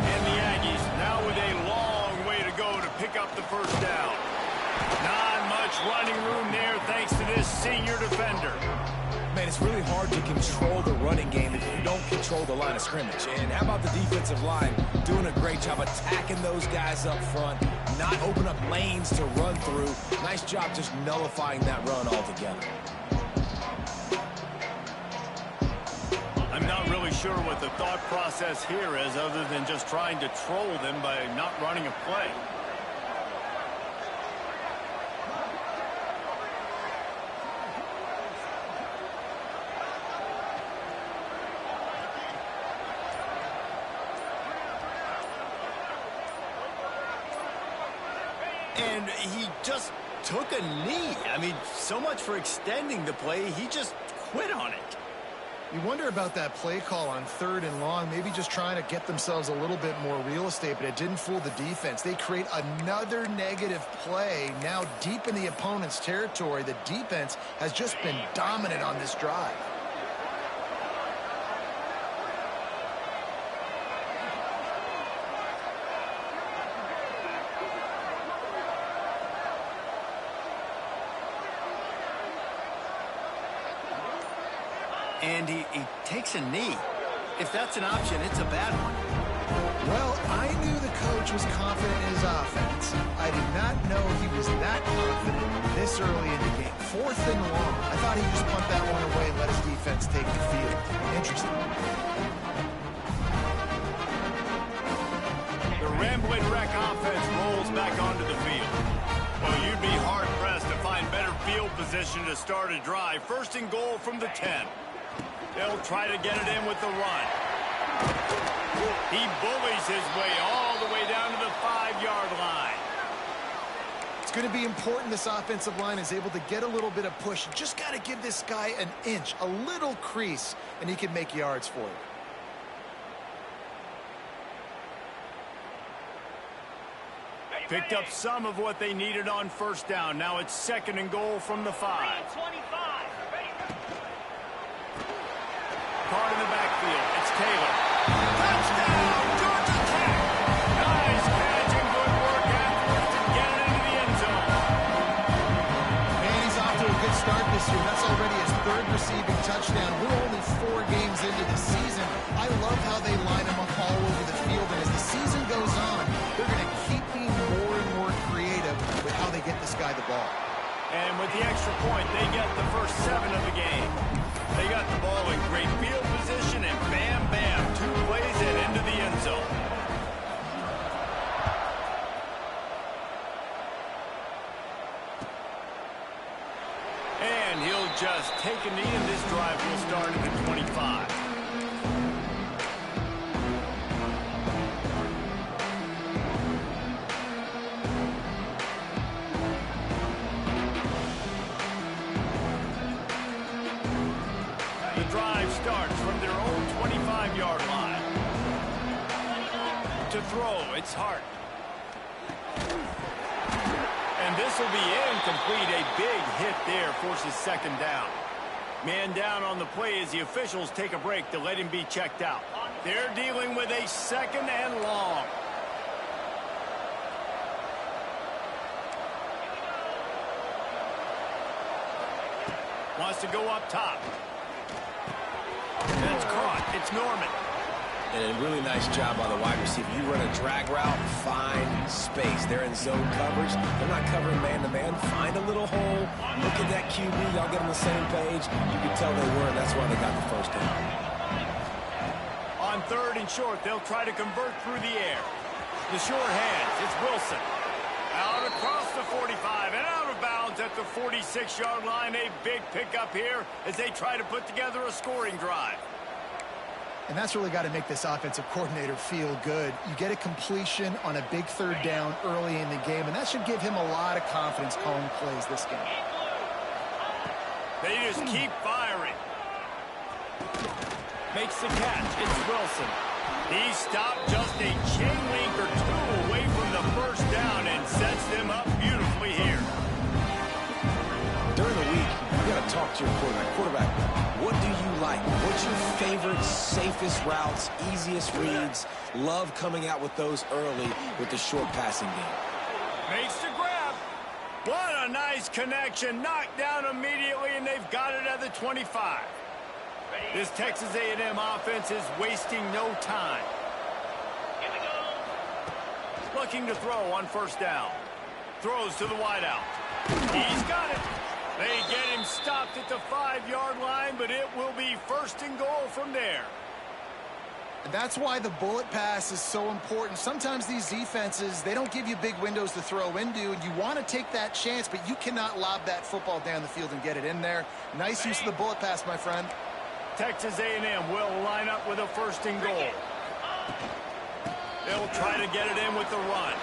And the Aggies now with a long way to go to pick up the first down. Not much running room there thanks to this senior defender. Man, it's really hard to control the running game if you don't control the line of scrimmage. And how about the defensive line doing a great job attacking those guys up front, not open up lanes to run through. Nice job just nullifying that run altogether. I'm not really sure what the thought process here is other than just trying to troll them by not running a play. And he just took a knee. I mean, so much for extending the play. He just quit on it. You wonder about that play call on 3rd and long, maybe just trying to get themselves a little bit more real estate, but it didn't fool the defense. They create another negative play now deep in the opponent's territory. The defense has just been dominant on this drive. And he takes a knee. If that's an option, it's a bad one. Well, I knew the coach was confident in his offense. I did not know he was that confident this early in the game. 4th and long. I thought he'd just punt that one away and let his defense take the field. Interesting. The rambling wreck offense rolls back onto the field. Well, you'd be hard-pressed to find better field position to start a drive. 1st and goal from the 10. They'll try to get it in with the run. He bullies his way all the way down to the 5-yard line. It's going to be important this offensive line is able to get a little bit of push. You just got to give this guy an inch, a little crease, and he can make yards for you. Picked up some of what they needed on 1st down. Now it's 2nd and goal from the 5. 25. Card in the backfield. It's Taylor. Touchdown, Georgia Tech! Nice catch and good work afterwards to get it into the end zone. Man, he's off to a good start this year. That's already his 3rd receiving touchdown. We're only 4 games into the season. I love how they line him up all over the field. And as the season goes on, they're going to keep being more and more creative with how they get this guy the ball. And with the extra point, they get the first 7 of the game. They got the ball in great field position, and bam, bam, 2 plays and into the end zone. And he'll just take a knee, and this drive will start at the 25. Starts from their own 25-yard line. To throw, it's Hart. And this will be incomplete. A big hit there forces 2nd down. Man down on the play as the officials take a break to let him be checked out. On They're dealing with a 2nd and long. Wants to go up top. That's caught. It's Norman. And a really nice job by the wide receiver. You run a drag route, find space. They're in zone coverage. They're not covering man-to-man. Find a little hole. Look at that QB. Y'all get on the same page. You can tell they were, and that's why they got the first down. On 3rd and short, they'll try to convert through the air. The short hands. It's Wilson. Out across the 45 and out of bounds at the 46-yard line. A big pickup here as they try to put together a scoring drive. And that's really got to make this offensive coordinator feel good. You get a completion on a big 3rd down early in the game, and that should give him a lot of confidence calling plays this game. They just keep firing. Makes the catch. It's Wilson. He stopped just a chain link or 2 away from the first down and sets them up beautifully here. During the week, you got to talk to your quarterback. Quarterback, what do you like? What's your favorite, safest routes, easiest reads? Love coming out with those early with the short passing game. Makes the grab. What a nice connection. Knocked down immediately, and they've got it at the 25. This Texas A&M offense is wasting no time. Here we go. Looking to throw on 1st down. Throws to the wideout. He's got it. They get him stopped at the 5-yard line, but it will be 1st and goal from there. And that's why the bullet pass is so important. Sometimes these defenses, they don't give you big windows to throw into, and you want to take that chance, but you cannot lob that football down the field and get it in there. Nice use of the bullet pass, my friend. Texas A&M will line up with a 1st and goal. They'll try to get it in with the run.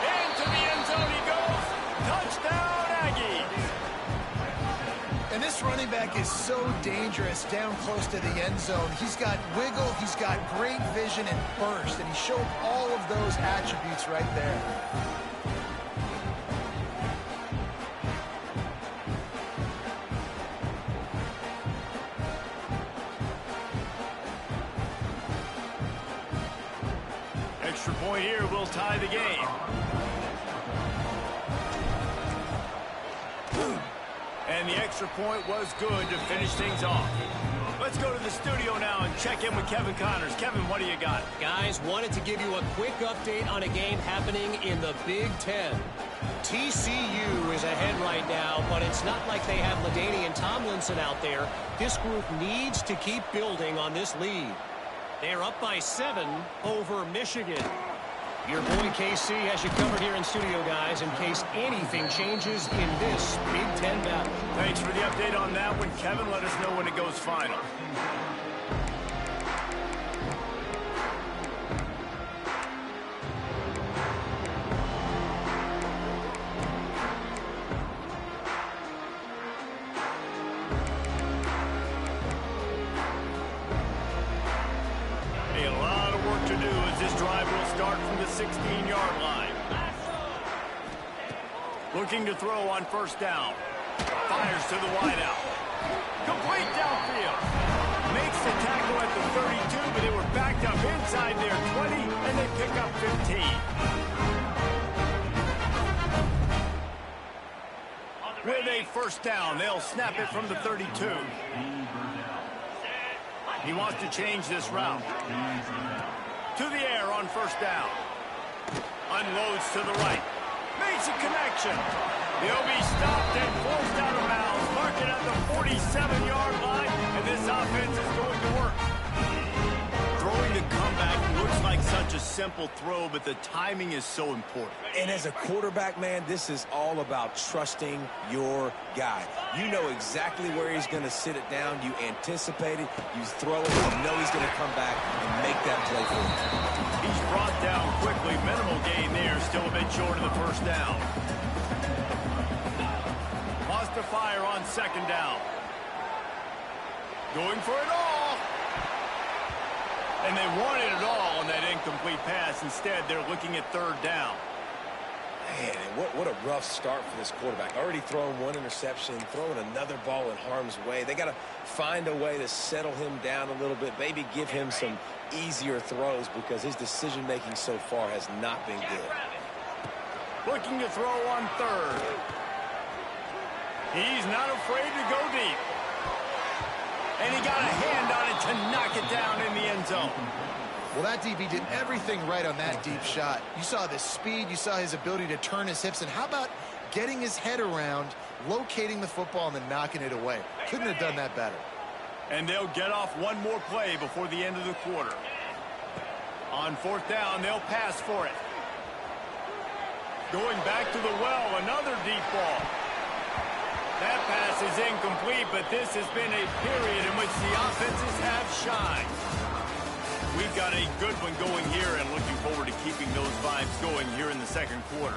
Into the end zone he goes. Touchdown, Aggies. And this running back is so dangerous down close to the end zone. He's got wiggle, he's got great vision and burst, and he showed all of those attributes right there. Extra point here will tie the game. And the extra point was good to finish things off. Let's go to the studio now and check in with Kevin Connors. Kevin, what do you got? Guys, wanted to give you a quick update on a game happening in the Big Ten. TCU is ahead right now, but it's not like they have LaDainian Tomlinson out there. This group needs to keep building on this lead. They're up by 7 over Michigan. Your boy KC has you covered here in studio, guys, in case anything changes in this Big Ten battle. Thanks for the update on that one, Kevin. Let us know when it goes final. A lot of work to do as this drive will start from the 16-yard line. Looking to throw on 1st down. Fires to the wideout. Complete downfield. Makes the tackle at the 32, but they were backed up inside their 20, and they pick up 15. With a 1st down, they'll snap it from the 32. He wants to change this route. To the air on 1st down. Unloads to the right. Makes a connection. They'll be stopped and forced out of bounds. Mark it at the 47-yard line, and this offense is going to work. Throwing the comeback looks like such a simple throw, but the timing is so important. And as a quarterback, man, this is all about trusting your guy. You know exactly where he's going to sit it down. You anticipate it. You throw it. You know he's going to come back and make that play for you. He's brought down quickly. Minimal gain there. Still a bit short of the 1st down. Wants to fire on 2nd down. Going for it all. And they wanted it all on that incomplete pass. Instead, they're looking at 3rd down. Man, what a rough start for this quarterback. Already throwing one interception, throwing another ball in harm's way. They got to find a way to settle him down a little bit, maybe give him some easier throws because his decision-making so far has not been good. Looking to throw on third. He's not afraid to go deep. And he got a hand on it to knock it down in the end zone. Well, that DB did everything right on that deep shot. You saw the speed, you saw his ability to turn his hips, and how about getting his head around, locating the football, and then knocking it away? Couldn't have done that better. And they'll get off one more play before the end of the quarter. On fourth down, they'll pass for it. Going back to the well, another deep ball. That pass is incomplete, but this has been a period in which the offenses have shined. We've got a good one going here and looking forward to keeping those vibes going here in the second quarter.